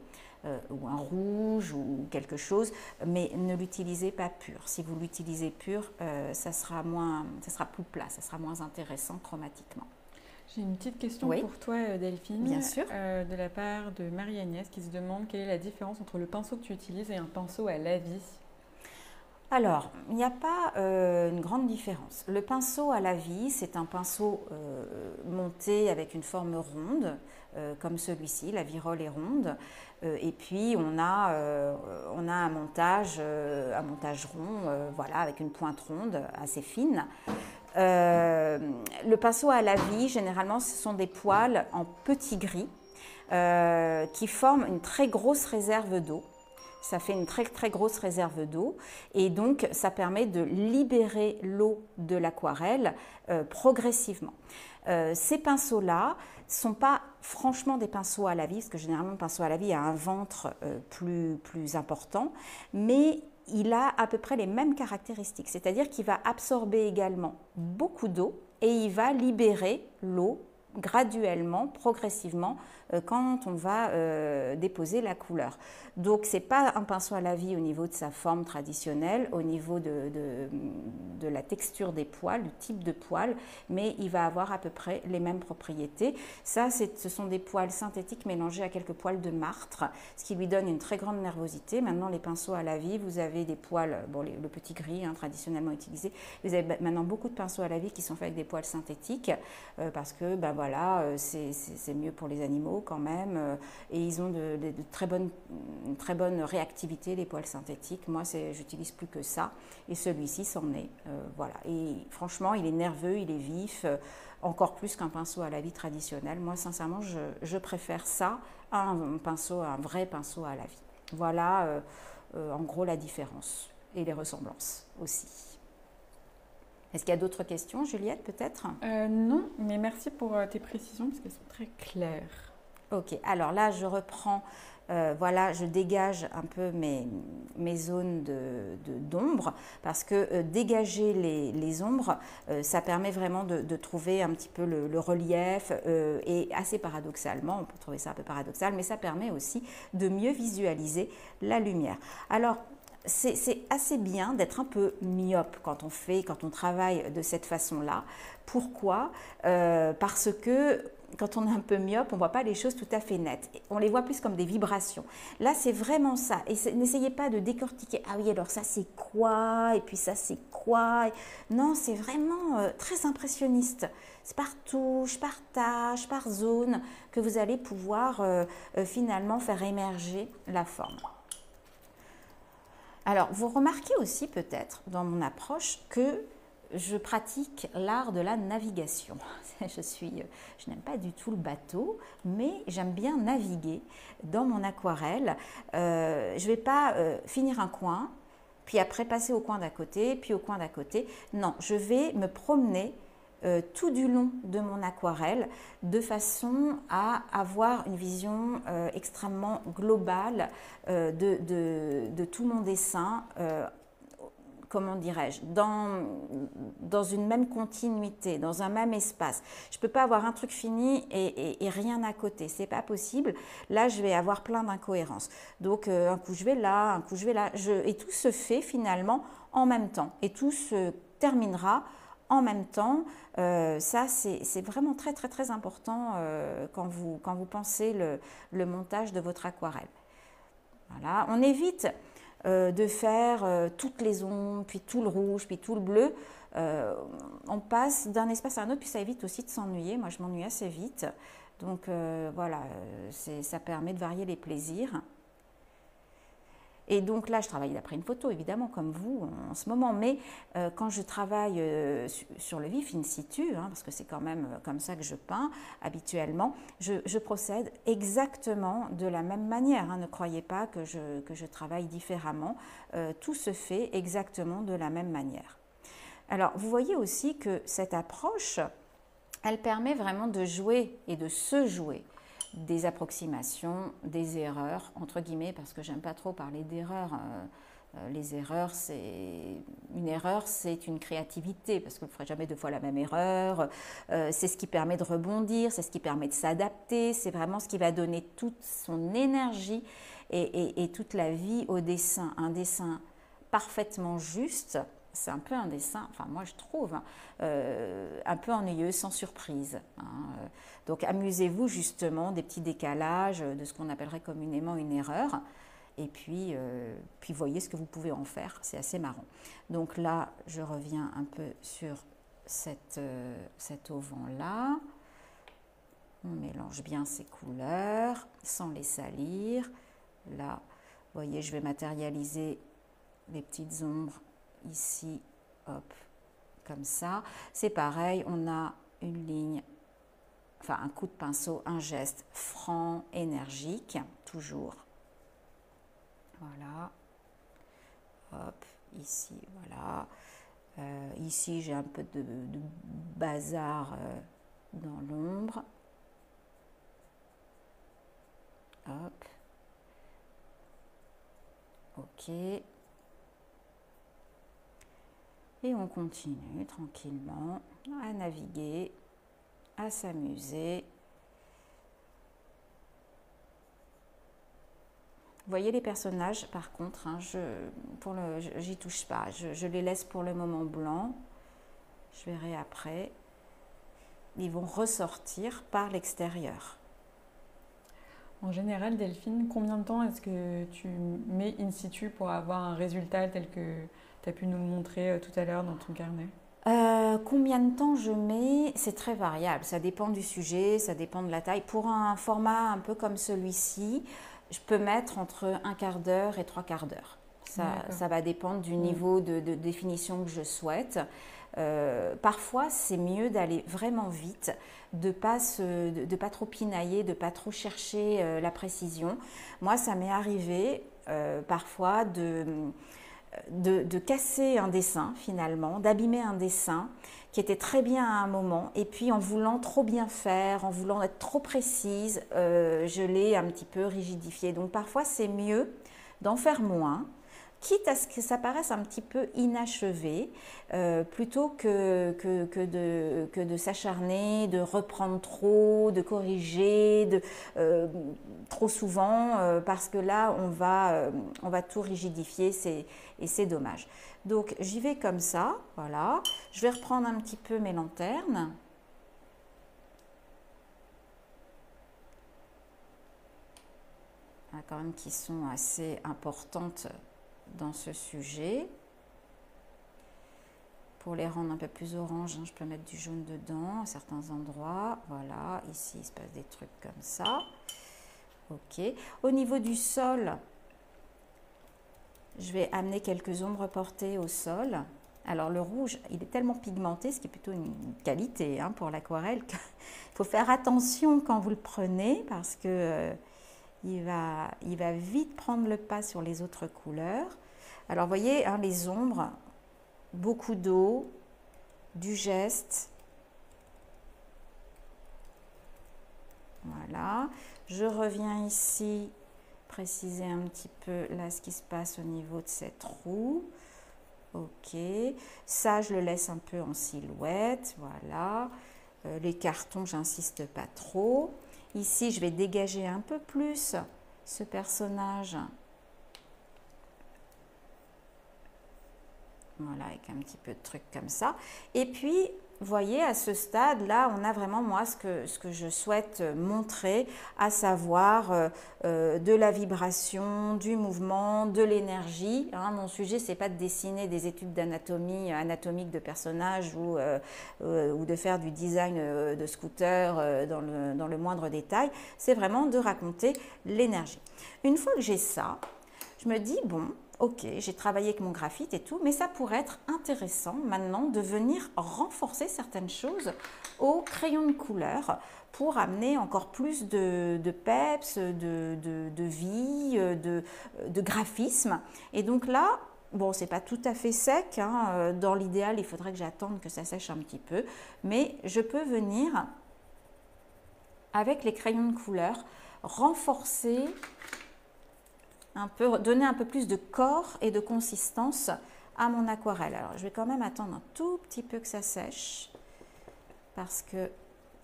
ou un rouge ou quelque chose, mais ne l'utilisez pas pur. Si vous l'utilisez pur, ça sera plus plat, ça sera moins intéressant chromatiquement. J'ai une petite question pour toi, Delphine. Bien sûr. De la part de Marie-Agnès qui se demande quelle est la différence entre le pinceau que tu utilises et un pinceau à la-vie. Alors, il n'y a pas une grande différence. Le pinceau à la vie, c'est un pinceau monté avec une forme ronde, comme celui-ci, la virole est ronde. Et puis, on a un montage rond, voilà, avec une pointe ronde assez fine. Le pinceau à la vie, généralement, ce sont des poils en petit gris qui forment une très grosse réserve d'eau. Ça fait une très très grosse réserve d'eau et donc ça permet de libérer l'eau de l'aquarelle progressivement. Ces pinceaux-là ne sont pas franchement des pinceaux à la vie, parce que généralement le pinceau à la vie a un ventre plus important, mais il a à peu près les mêmes caractéristiques, c'est-à-dire qu'il va absorber également beaucoup d'eau et il va libérer l'eau graduellement, progressivement, quand on va déposer la couleur. Donc, ce n'est pas un pinceau à la vie au niveau de sa forme traditionnelle, au niveau de la texture des poils, du type de poils, mais il va avoir à peu près les mêmes propriétés. Ça, ce sont des poils synthétiques mélangés à quelques poils de martre, ce qui lui donne une très grande nervosité. Maintenant, les pinceaux à la vie, vous avez des poils, bon, le petit gris traditionnellement utilisé, vous avez maintenant beaucoup de pinceaux à la vie qui sont faits avec des poils synthétiques, parce que, ben voilà, c'est mieux pour les animaux quand même, et ils ont une très bonne réactivité, les poils synthétiques. Moi, j'utilise plus que ça, et celui-ci s'en est. Voilà. Et franchement, il est nerveux, il est vif, encore plus qu'un pinceau à la vie traditionnel. Moi, sincèrement, je préfère ça à un vrai pinceau à la vie. Voilà, en gros, la différence et les ressemblances aussi. Est-ce qu'il y a d'autres questions, Juliette, peut-être ? Non, mais merci pour tes précisions parce qu'elles sont très claires. Ok, alors là, je reprends voilà, je dégage un peu mes zones d'ombre parce que dégager les ombres, ça permet vraiment de trouver un petit peu le relief et assez paradoxalement, on peut trouver ça un peu paradoxal, mais ça permet aussi de mieux visualiser la lumière. Alors, c'est assez bien d'être un peu myope quand on travaille de cette façon-là. Pourquoi? Parce que quand on est un peu myope, on ne voit pas les choses tout à fait nettes. On les voit plus comme des vibrations. Là, c'est vraiment ça. Et n'essayez pas de décortiquer. Ah oui, alors ça, c'est quoi? Et puis ça, c'est quoi? Non, c'est vraiment très impressionniste. C'est par touche, par tâche, par zone que vous allez pouvoir finalement faire émerger la forme. Alors, vous remarquez aussi peut-être dans mon approche que je pratique l'art de la navigation. Je n'aime pas du tout le bateau, mais j'aime bien naviguer dans mon aquarelle. Je ne vais pas finir un coin, puis après passer au coin d'à côté, puis au coin d'à côté. Non, je vais me promener tout du long de mon aquarelle de façon à avoir une vision extrêmement globale de tout mon dessin, comment dirais-je, dans une même continuité, dans un même espace. Je ne peux pas avoir un truc fini et rien à côté, c'est pas possible. Là, je vais avoir plein d'incohérences. Donc, un coup je vais là, un coup je vais là, et tout se fait finalement en même temps, et tout se terminera en même temps. Ça, c'est vraiment très, très, très important quand vous pensez le montage de votre aquarelle. Voilà, on évite de faire toutes les ombres, puis tout le rouge, puis tout le bleu. On passe d'un espace à un autre, puis ça évite aussi de s'ennuyer. Moi, je m'ennuie assez vite. Donc voilà, ça permet de varier les plaisirs. Et donc là, je travaille d'après une photo, évidemment, comme vous en ce moment. Mais quand je travaille sur le vif, in situ, parce que c'est quand même comme ça que je peins habituellement, je procède exactement de la même manière. Ne croyez pas que je travaille différemment. Tout se fait exactement de la même manière. Alors, vous voyez aussi que cette approche, elle permet vraiment de jouer et de se jouer des approximations, des erreurs, entre guillemets, parce que j'aime pas trop parler d'erreurs. Les erreurs, une erreur, c'est une créativité, parce que vous ne ferez jamais deux fois la même erreur. C'est ce qui permet de rebondir, c'est ce qui permet de s'adapter, c'est vraiment ce qui va donner toute son énergie et toute la vie au dessin. Un dessin parfaitement juste, c'est un peu un dessin, enfin moi je trouve, un peu ennuyeux, sans surprise. Donc amusez-vous justement des petits décalages, de ce qu'on appellerait communément une erreur, et puis voyez ce que vous pouvez en faire, c'est assez marrant. Donc là, je reviens un peu sur cet auvent-là. On mélange bien ces couleurs, sans les salir. Là, vous voyez, je vais matérialiser les petites ombres ici, hop, comme ça. C'est pareil, on a une ligne, enfin un coup de pinceau, un geste franc, énergique, toujours. Voilà, hop, ici, voilà. Ici, j'ai un peu de bazar dans l'ombre. Hop. Ok. Et on continue tranquillement à naviguer, à s'amuser. Vous voyez les personnages, par contre, j'y touche pas. Je les laisse pour le moment blancs. Je verrai après. Ils vont ressortir par l'extérieur. En général, Delphine, combien de temps est-ce que tu mets in situ pour avoir un résultat tel que tu as pu nous le montrer tout à l'heure dans ton carnet? Combien de temps je mets? C'est très variable, ça dépend du sujet, ça dépend de la taille. Pour un format un peu comme celui-ci, je peux mettre entre un quart d'heure et 3/4 d'heure. Ça va dépendre du niveau de définition que je souhaite. Parfois, c'est mieux d'aller vraiment vite, de ne pas trop pinailler, de ne pas trop chercher la précision. Moi, ça m'est arrivé parfois de casser un dessin finalement, d'abîmer un dessin qui était très bien à un moment, et puis en voulant trop bien faire, en voulant être trop précise, je l'ai un petit peu rigidifié. Donc parfois c'est mieux d'en faire moins, quitte à ce que ça paraisse un petit peu inachevé, plutôt que de s'acharner, de reprendre trop, de corriger, trop souvent, parce que là, on va tout rigidifier et c'est dommage. Donc, j'y vais comme ça, voilà. Je vais reprendre un petit peu mes lanternes. Quand même qui sont assez importantes dans ce sujet. Pour les rendre un peu plus orange, je peux mettre du jaune dedans à certains endroits. Voilà, ici il se passe des trucs comme ça. Ok. Au niveau du sol, je vais amener quelques ombres portées au sol. Alors le rouge, il est tellement pigmenté, ce qui est plutôt une qualité pour l'aquarelle, qu'il faut faire attention quand vous le prenez parce que il va vite prendre le pas sur les autres couleurs. Alors, vous voyez, les ombres, beaucoup d'eau, du geste. Voilà. Je reviens ici, préciser un petit peu là ce qui se passe au niveau de cette roue. Ok. Ça, je le laisse un peu en silhouette. Voilà. Les cartons, j'insiste pas trop. Ici, je vais dégager un peu plus ce personnage. Voilà, avec un petit peu de trucs comme ça. Et puis, vous voyez, à ce stade-là, on a vraiment, moi, ce que je souhaite montrer, à savoir de la vibration, du mouvement, de l'énergie. Mon sujet, c'est pas de dessiner des études d'anatomie anatomique de personnages ou de faire du design de scooter dans le moindre détail. C'est vraiment de raconter l'énergie. Une fois que j'ai ça, je me dis, bon, ok, j'ai travaillé avec mon graphite et tout, mais ça pourrait être intéressant maintenant de venir renforcer certaines choses au crayon de couleur pour amener encore plus de peps, de vie, de graphisme. Et donc là, bon, c'est pas tout à fait sec, dans l'idéal, il faudrait que j'attende que ça sèche un petit peu, mais je peux venir, avec les crayons de couleur, renforcer donner un peu plus de corps et de consistance à mon aquarelle. Alors, je vais quand même attendre un tout petit peu que ça sèche parce que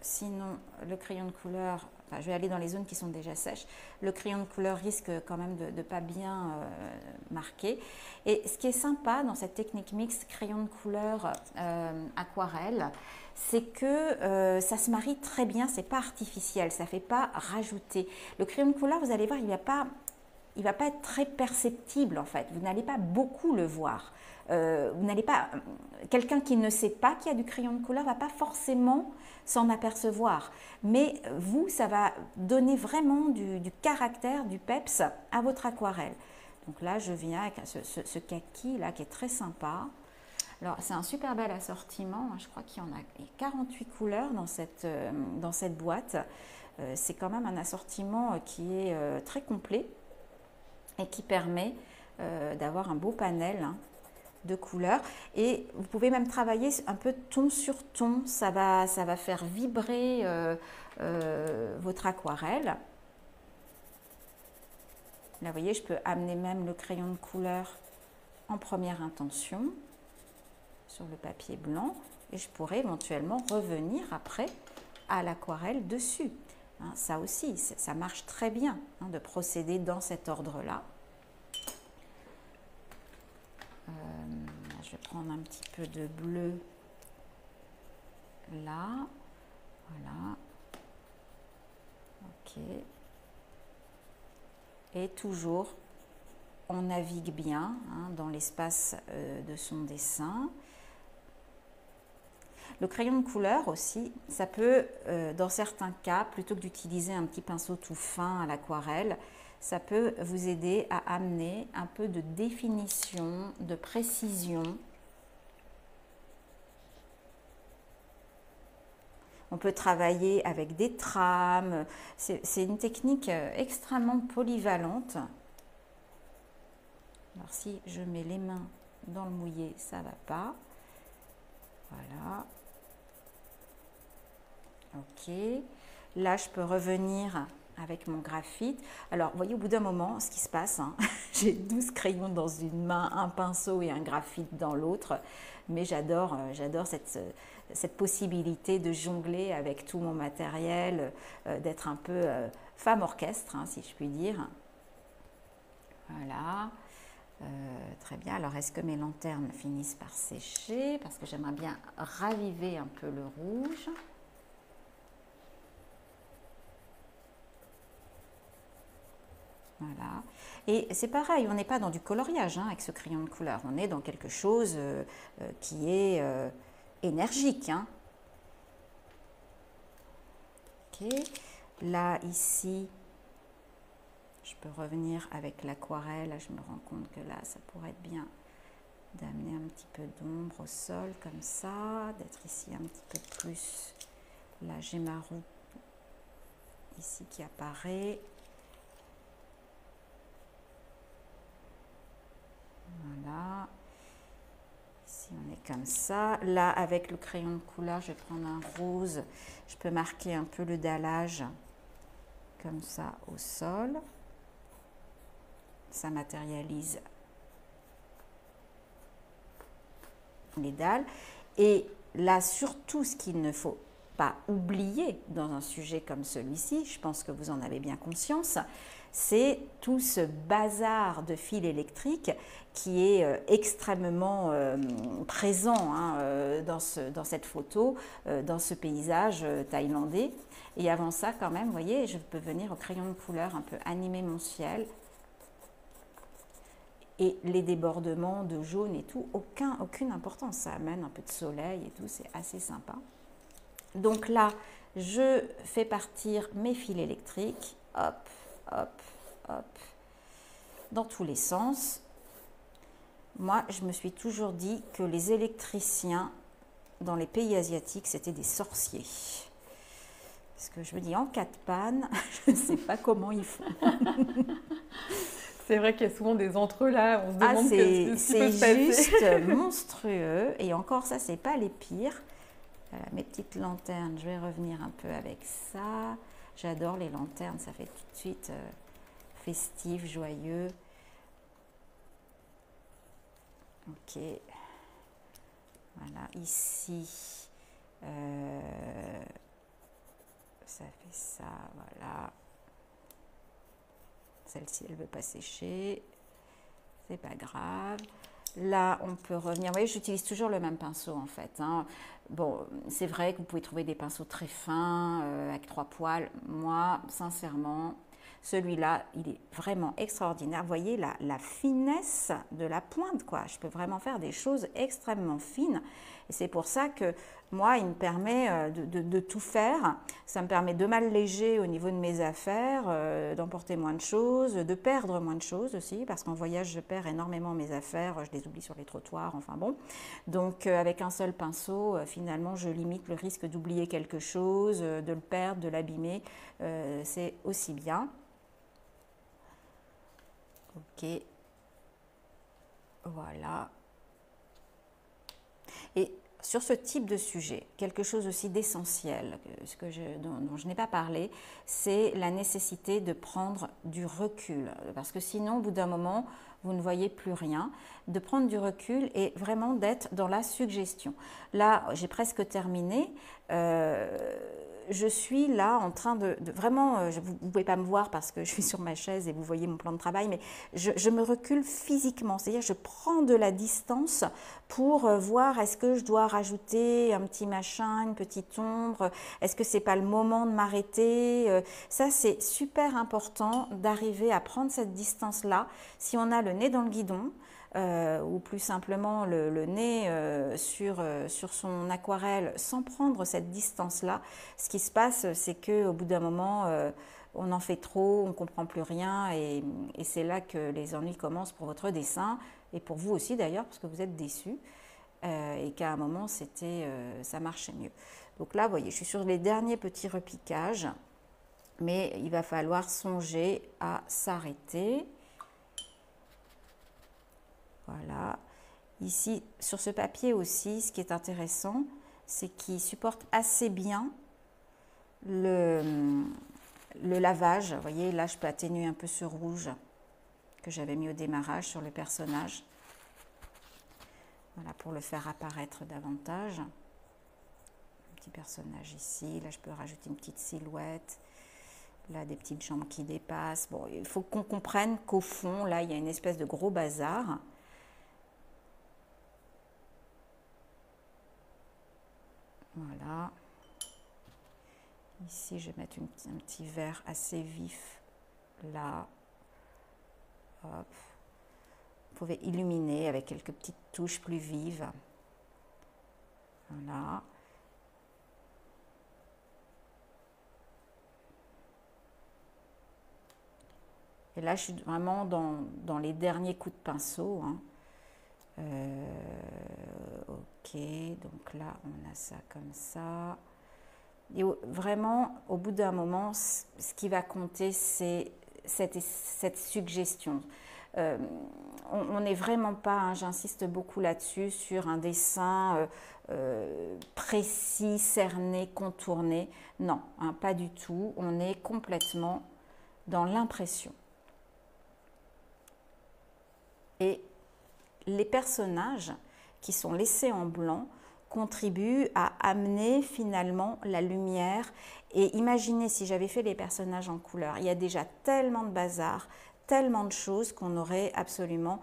sinon, le crayon de couleur, je vais aller dans les zones qui sont déjà sèches, le crayon de couleur risque quand même de ne pas bien marquer. Et ce qui est sympa dans cette technique mixte crayon de couleur aquarelle, c'est que ça se marie très bien, c'est pas artificiel, ça ne fait pas rajouter. Le crayon de couleur, vous allez voir, il ne va pas être très perceptible en fait, vous n'allez pas beaucoup le voir. Quelqu'un qui ne sait pas qu'il y a du crayon de couleur ne va pas forcément s'en apercevoir. Mais vous, ça va donner vraiment du caractère, du peps à votre aquarelle. Donc là, je viens avec ce kaki là qui est très sympa. Alors, c'est un super bel assortiment. Je crois qu'il y en a 48 couleurs dans cette boîte. C'est quand même un assortiment qui est très complet et qui permet d'avoir un beau panel de couleurs. Et vous pouvez même travailler un peu ton sur ton. Ça va faire vibrer votre aquarelle. Là, vous voyez, je peux amener même le crayon de couleur en première intention sur le papier blanc et je pourrais éventuellement revenir après à l'aquarelle dessus. Ça aussi, ça marche très bien de procéder dans cet ordre-là. Je vais prendre un petit peu de bleu là. Voilà. Ok. Et toujours, on navigue bien dans l'espace de son dessin. Le crayon de couleur aussi, ça peut, dans certains cas, plutôt que d'utiliser un petit pinceau tout fin à l'aquarelle, ça peut vous aider à amener un peu de définition, de précision. On peut travailler avec des trames. C'est une technique extrêmement polyvalente. Alors si je mets les mains dans le mouillé, ça ne va pas. Voilà. Ok. Là, je peux revenir avec mon graphite. Alors, vous voyez, au bout d'un moment, ce qui se passe, hein, j'ai 12 crayons dans une main, un pinceau et un graphite dans l'autre. Mais j'adore cette possibilité de jongler avec tout mon matériel, d'être un peu femme orchestre, hein, si je puis dire. Voilà. Très bien. Alors, est-ce que mes lanternes finissent par sécher? Parce que j'aimerais bien raviver un peu le rouge. Voilà. Et c'est pareil, on n'est pas dans du coloriage hein, avec ce crayon de couleur. On est dans quelque chose qui est énergique. Hein. Ok. Là, ici, je peux revenir avec l'aquarelle. Je me rends compte que là, ça pourrait être bien d'amener un petit peu d'ombre au sol, comme ça. D'être ici un petit peu plus. Là, j'ai ma roue ici qui apparaît. Voilà. Ici, on est comme ça. Là, avec le crayon de couleur, je vais prendre un rose. Je peux marquer un peu le dallage, comme ça, au sol. Ça matérialise les dalles. Et là, surtout, ce qu'il ne faut pas oublier dans un sujet comme celui-ci, je pense que vous en avez bien conscience, c'est tout ce bazar de fils électriques qui est extrêmement présent hein, dans cette photo, dans ce paysage thaïlandais. Et avant ça, quand même, vous voyez, je peux venir au crayon de couleur un peu animer mon ciel. Et les débordements de jaune et tout, aucune importance. Ça amène un peu de soleil et tout, c'est assez sympa. Donc là, je fais partir mes fils électriques. Hop, hop, hop, dans tous les sens. Moi, je me suis toujours dit que les électriciens dans les pays asiatiques, c'était des sorciers. Parce que je me dis, en cas de panne, je ne sais pas comment ils font. C'est vrai qu'il y a souvent des entre-eux là, on se demande ce qui peut se passer. C'est juste monstrueux. Et encore, ça, c'est pas les pires. Voilà, mes petites lanternes, je vais revenir un peu avec ça. J'adore les lanternes, ça fait tout de suite festif, joyeux. Ok. Voilà, ici, ça fait ça, voilà. Celle-ci, elle ne veut pas sécher. C'est pas grave. Là, on peut revenir. Vous voyez, j'utilise toujours le même pinceau en fait. Hein. Bon, c'est vrai que vous pouvez trouver des pinceaux très fins, avec 3 poils. Moi, sincèrement, celui-là, il est vraiment extraordinaire. Vous voyez la finesse de la pointe, quoi. Je peux vraiment faire des choses extrêmement fines. Et c'est pour ça que moi, il me permet de tout faire. Ça me permet de m'alléger au niveau de mes affaires, d'emporter moins de choses, de perdre moins de choses aussi, parce qu'en voyage, je perds énormément mes affaires, je les oublie sur les trottoirs, enfin bon. Donc, avec un seul pinceau, finalement, je limite le risque d'oublier quelque chose, de le perdre, de l'abîmer. C'est aussi bien. Ok. Voilà. Et sur ce type de sujet, quelque chose aussi d'essentiel, dont je n'ai pas parlé, c'est la nécessité de prendre du recul. Parce que sinon, au bout d'un moment, vous ne voyez plus rien. De prendre du recul et vraiment d'être dans la suggestion. Là, j'ai presque terminé. Je suis là en train de vraiment, vous ne pouvez pas me voir parce que je suis sur ma chaise et vous voyez mon plan de travail, mais je me recule physiquement, c'est-à-dire je prends de la distance pour voir est-ce que je dois rajouter un petit machin, une petite ombre, est-ce que c'est pas le moment de m'arrêter. Ça, c'est super important d'arriver à prendre cette distance-là. Si on a le nez dans le guidon, ou plus simplement le nez sur son aquarelle sans prendre cette distance-là, ce qui se passe, c'est qu'au bout d'un moment, on en fait trop, on ne comprend plus rien et c'est là que les ennuis commencent pour votre dessin et pour vous aussi d'ailleurs, parce que vous êtes déçus et qu'à un moment, ça marchait mieux. Donc là, vous voyez, je suis sur les derniers petits repiquages, mais il va falloir songer à s'arrêter. Voilà. Ici, sur ce papier aussi, ce qui est intéressant, c'est qu'il supporte assez bien le lavage. Vous voyez, là, je peux atténuer un peu ce rouge que j'avais mis au démarrage sur le personnage. Voilà, pour le faire apparaître davantage. Un petit personnage ici. Là, je peux rajouter une petite silhouette. Là, des petites jambes qui dépassent. Bon, il faut qu'on comprenne qu'au fond, là, il y a une espèce de gros bazar. Voilà. Ici, je vais mettre un petit vert assez vif. Là. Hop. Vous pouvez illuminer avec quelques petites touches plus vives. Voilà. Et là, je suis vraiment dans les derniers coups de pinceau. Hein. Ok, donc là, on a ça comme ça. Et vraiment, au bout d'un moment, ce qui va compter, c'est cette suggestion. On n'est vraiment pas, hein, j'insiste beaucoup là-dessus, sur un dessin précis, cerné, contourné. Non, hein, pas du tout. On est complètement dans l'impression. Et les personnages qui sont laissés en blanc contribuent à amener finalement la lumière. Et imaginez si j'avais fait les personnages en couleur. Il y a déjà tellement de bazar, tellement de choses qu'on n'aurait absolument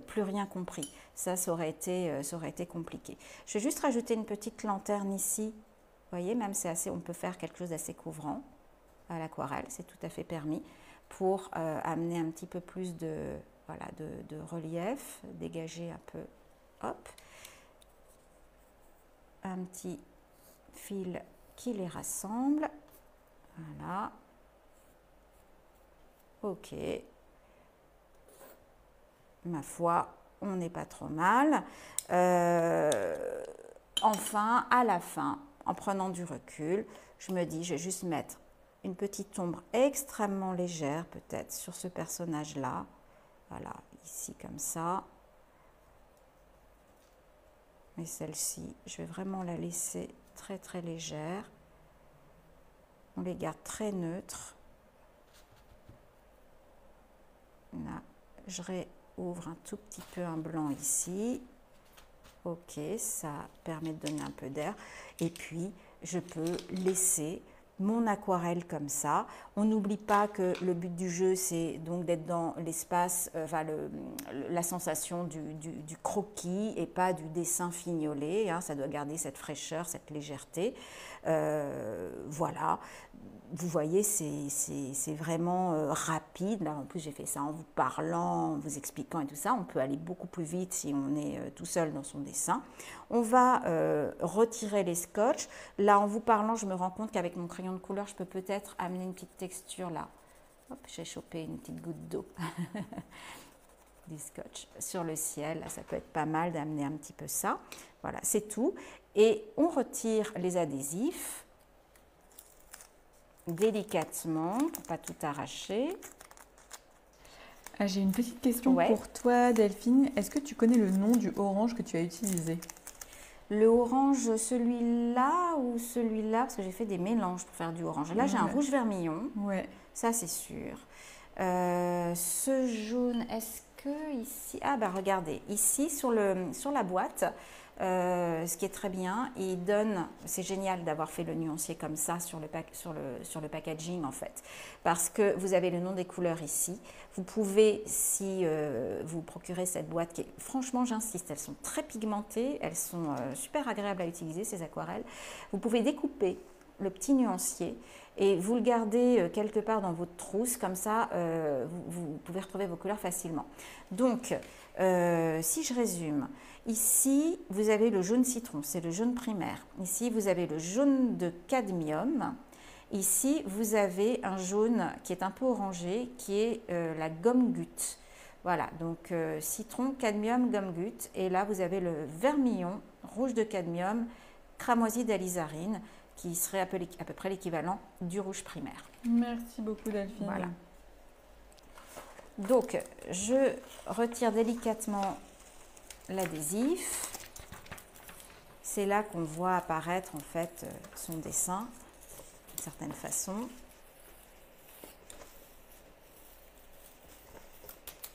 plus rien compris. Ça aurait été compliqué. Je vais juste rajouter une petite lanterne ici. Vous voyez, même c'est assez, on peut faire quelque chose d'assez couvrant à l'aquarelle, c'est tout à fait permis pour amener un petit peu plus de, voilà, de relief, dégager un peu, hop, un petit fil qui les rassemble, voilà, ok, ma foi, on n'est pas trop mal. Enfin, à la fin, en prenant du recul, je me dis, je vais juste mettre une petite ombre extrêmement légère, peut-être, sur ce personnage-là. Voilà, ici comme ça. Et celle-ci, je vais vraiment la laisser très très légère. On les garde très neutres. Là, je réouvre un tout petit peu un blanc ici. Ok, ça permet de donner un peu d'air. Et puis, je peux laisser mon aquarelle comme ça. On n'oublie pas que le but du jeu, c'est donc d'être dans l'espace, la sensation du croquis et pas du dessin fignolé. Hein, ça doit garder cette fraîcheur, cette légèreté. Voilà. Vous voyez, c'est vraiment rapide. Là, en plus, j'ai fait ça en vous parlant, en vous expliquant et tout ça. On peut aller beaucoup plus vite si on est tout seul dans son dessin. On va retirer les scotch. Là, en vous parlant, je me rends compte qu'avec mon crayon de couleur, je peux peut-être amener une petite texture là. Hop, j'ai chopé une petite goutte d'eau du scotch sur le ciel. Là, ça peut être pas mal d'amener un petit peu ça. Voilà, c'est tout. Et on retire les adhésifs délicatement pour pas tout arracher. Ah, j'ai une petite question Ouais. pour toi, Delphine. Est-ce que tu connais le nom du orange que tu as utilisé? Le orange, celui-là ou celui-là, parce que j'ai fait des mélanges pour faire du orange. Là, j'ai un rouge vermillon, Ouais. ça c'est sûr. Ce jaune, est-ce que ici... Ah bah regardez, ici sur la boîte, ce qui est très bien, il donne, c'est génial d'avoir fait le nuancier comme ça sur le packaging en fait, parce que vous avez le nom des couleurs ici. Vous pouvez, si vous procurez cette boîte, qui est, franchement j'insiste, elles sont très pigmentées, elles sont super agréables à utiliser ces aquarelles, vous pouvez découper le petit nuancier et vous le gardez quelque part dans votre trousse, comme ça vous pouvez retrouver vos couleurs facilement. Donc, si je résume, ici vous avez le jaune citron, c'est le jaune primaire. Ici vous avez le jaune de cadmium. Ici vous avez un jaune qui est un peu orangé, qui est la gomme goutte. Voilà, donc citron, cadmium, gomme goutte. Et là vous avez le vermillon, rouge de cadmium, cramoisi d'alizarine, qui serait à peu près l'équivalent du rouge primaire. Merci beaucoup, Delphine. Voilà. Donc, je retire délicatement l'adhésif. C'est là qu'on voit apparaître en fait son dessin, d'une certaine façon.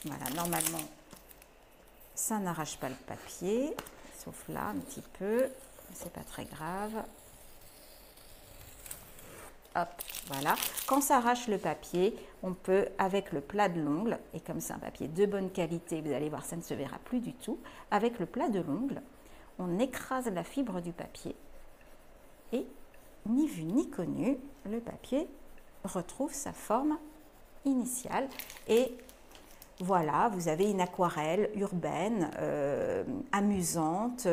Voilà, normalement, ça n'arrache pas le papier, sauf là un petit peu, c'est pas très grave. Hop, voilà. Quand ça arrache le papier, on peut, avec le plat de l'ongle, et comme c'est un papier de bonne qualité, vous allez voir, ça ne se verra plus du tout, avec le plat de l'ongle, on écrase la fibre du papier et, ni vu ni connu, le papier retrouve sa forme initiale et voilà, vous avez une aquarelle urbaine, amusante,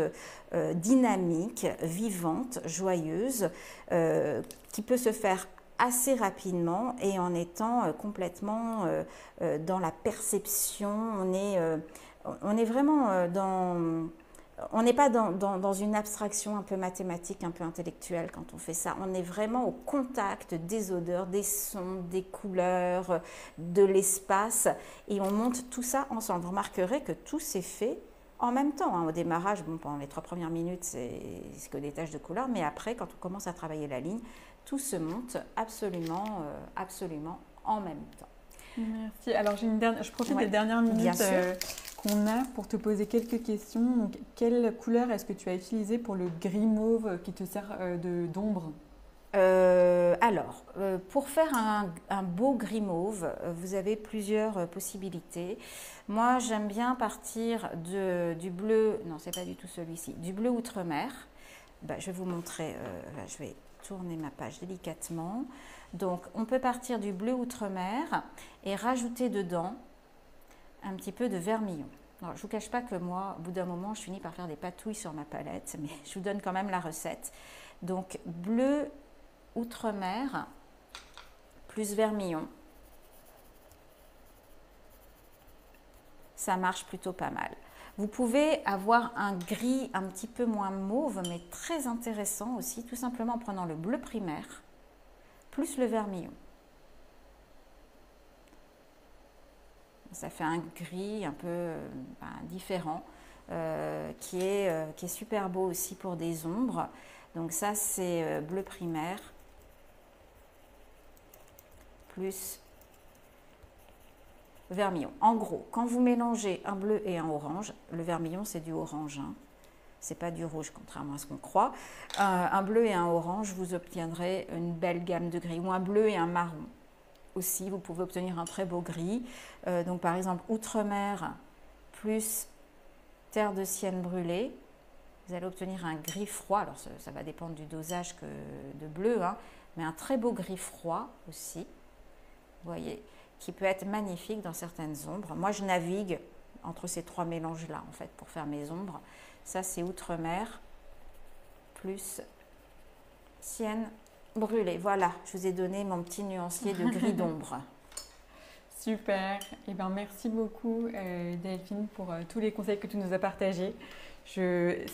dynamique, vivante, joyeuse, qui peut se faire assez rapidement et en étant complètement dans la perception. On est vraiment dans... On n'est pas dans une abstraction un peu mathématique, un peu intellectuelle quand on fait ça. On est vraiment au contact des odeurs, des sons, des couleurs, de l'espace et on monte tout ça ensemble. Vous remarquerez que tout s'est fait en même temps. Hein. Au démarrage, bon, pendant les 3 premières minutes, c'est que des taches de couleur, mais après, quand on commence à travailler la ligne, tout se monte absolument en même temps. Merci. Alors, je profite des dernières minutes qu'on a pour te poser quelques questions. Donc, quelle couleur est-ce que tu as utilisé pour le gris mauve qui te sert d'ombre ? Pour faire un beau gris mauve, vous avez plusieurs possibilités. Moi, j'aime bien partir du bleu, non, c'est pas du tout celui-ci, du bleu outre-mer. Je vais vous montrer, je vais tourner ma page délicatement. Donc, on peut partir du bleu outre-mer et rajouter dedans un petit peu de vermillon. Alors, je ne vous cache pas que moi, au bout d'un moment, je finis par faire des patouilles sur ma palette, mais je vous donne quand même la recette. Donc, bleu outre-mer plus vermillon. Ça marche plutôt pas mal. Vous pouvez avoir un gris un petit peu moins mauve, mais très intéressant aussi, tout simplement en prenant le bleu primaire plus le vermillon. Ça fait un gris un peu différent, qui est super beau aussi pour des ombres. Donc ça, c'est bleu primaire plus vermillon. En gros, quand vous mélangez un bleu et un orange, le vermillon, c'est du orange, hein. C'est pas du rouge, contrairement à ce qu'on croit. Un bleu et un orange, vous obtiendrez une belle gamme de gris. Ou un bleu et un marron. Aussi, vous pouvez obtenir un très beau gris. Donc, par exemple, outre-mer plus terre de sienne brûlée. Vous allez obtenir un gris froid. Alors, ça va dépendre du dosage de bleu, hein, mais un très beau gris froid aussi. Vous voyez, qui peut être magnifique dans certaines ombres. Moi, je navigue entre ces 3 mélanges-là, en fait, pour faire mes ombres. Ça, c'est outre-mer plus sienne brûlée. Voilà, je vous ai donné mon petit nuancier de gris d'ombre. Super. Eh bien, merci beaucoup, Delphine, pour tous les conseils que tu nous as partagés.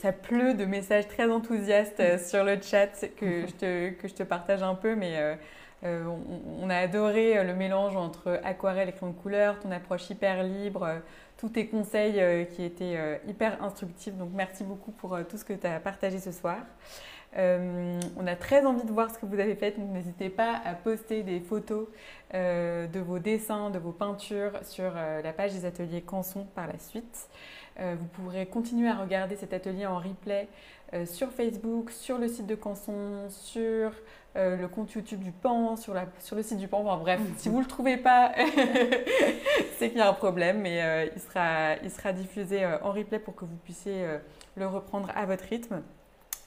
Ça pleut de messages très enthousiastes sur le chat que je te partage un peu, mais on a adoré le mélange entre aquarelle et crayon de couleur, ton approche hyper libre, tous tes conseils qui étaient hyper instructifs. Donc, merci beaucoup pour tout ce que tu as partagé ce soir. On a très envie de voir ce que vous avez fait, donc n'hésitez pas à poster des photos de vos dessins, de vos peintures sur la page des ateliers Canson par la suite. Vous pourrez continuer à regarder cet atelier en replay sur Facebook, sur le site de Canson, sur le compte YouTube du PAN, sur le site du PAN. Enfin, bref, si vous ne le trouvez pas, c'est qu'il y a un problème, mais il sera diffusé en replay pour que vous puissiez le reprendre à votre rythme.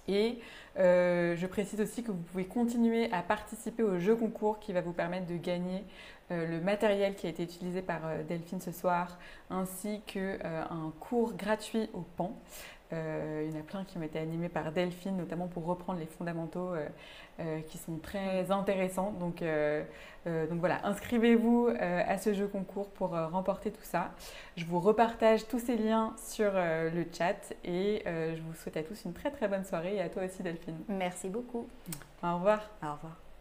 Et je précise aussi que vous pouvez continuer à participer au jeu concours qui va vous permettre de gagner le matériel qui a été utilisé par Delphine ce soir, ainsi qu'un cours gratuit au PAN. Il y en a plein qui ont été animés par Delphine, notamment pour reprendre les fondamentaux qui sont très intéressants. Donc voilà, inscrivez-vous à ce jeu concours pour remporter tout ça. Je vous repartage tous ces liens sur le chat et je vous souhaite à tous une très très bonne soirée et à toi aussi Delphine. Merci beaucoup. Au revoir. Au revoir.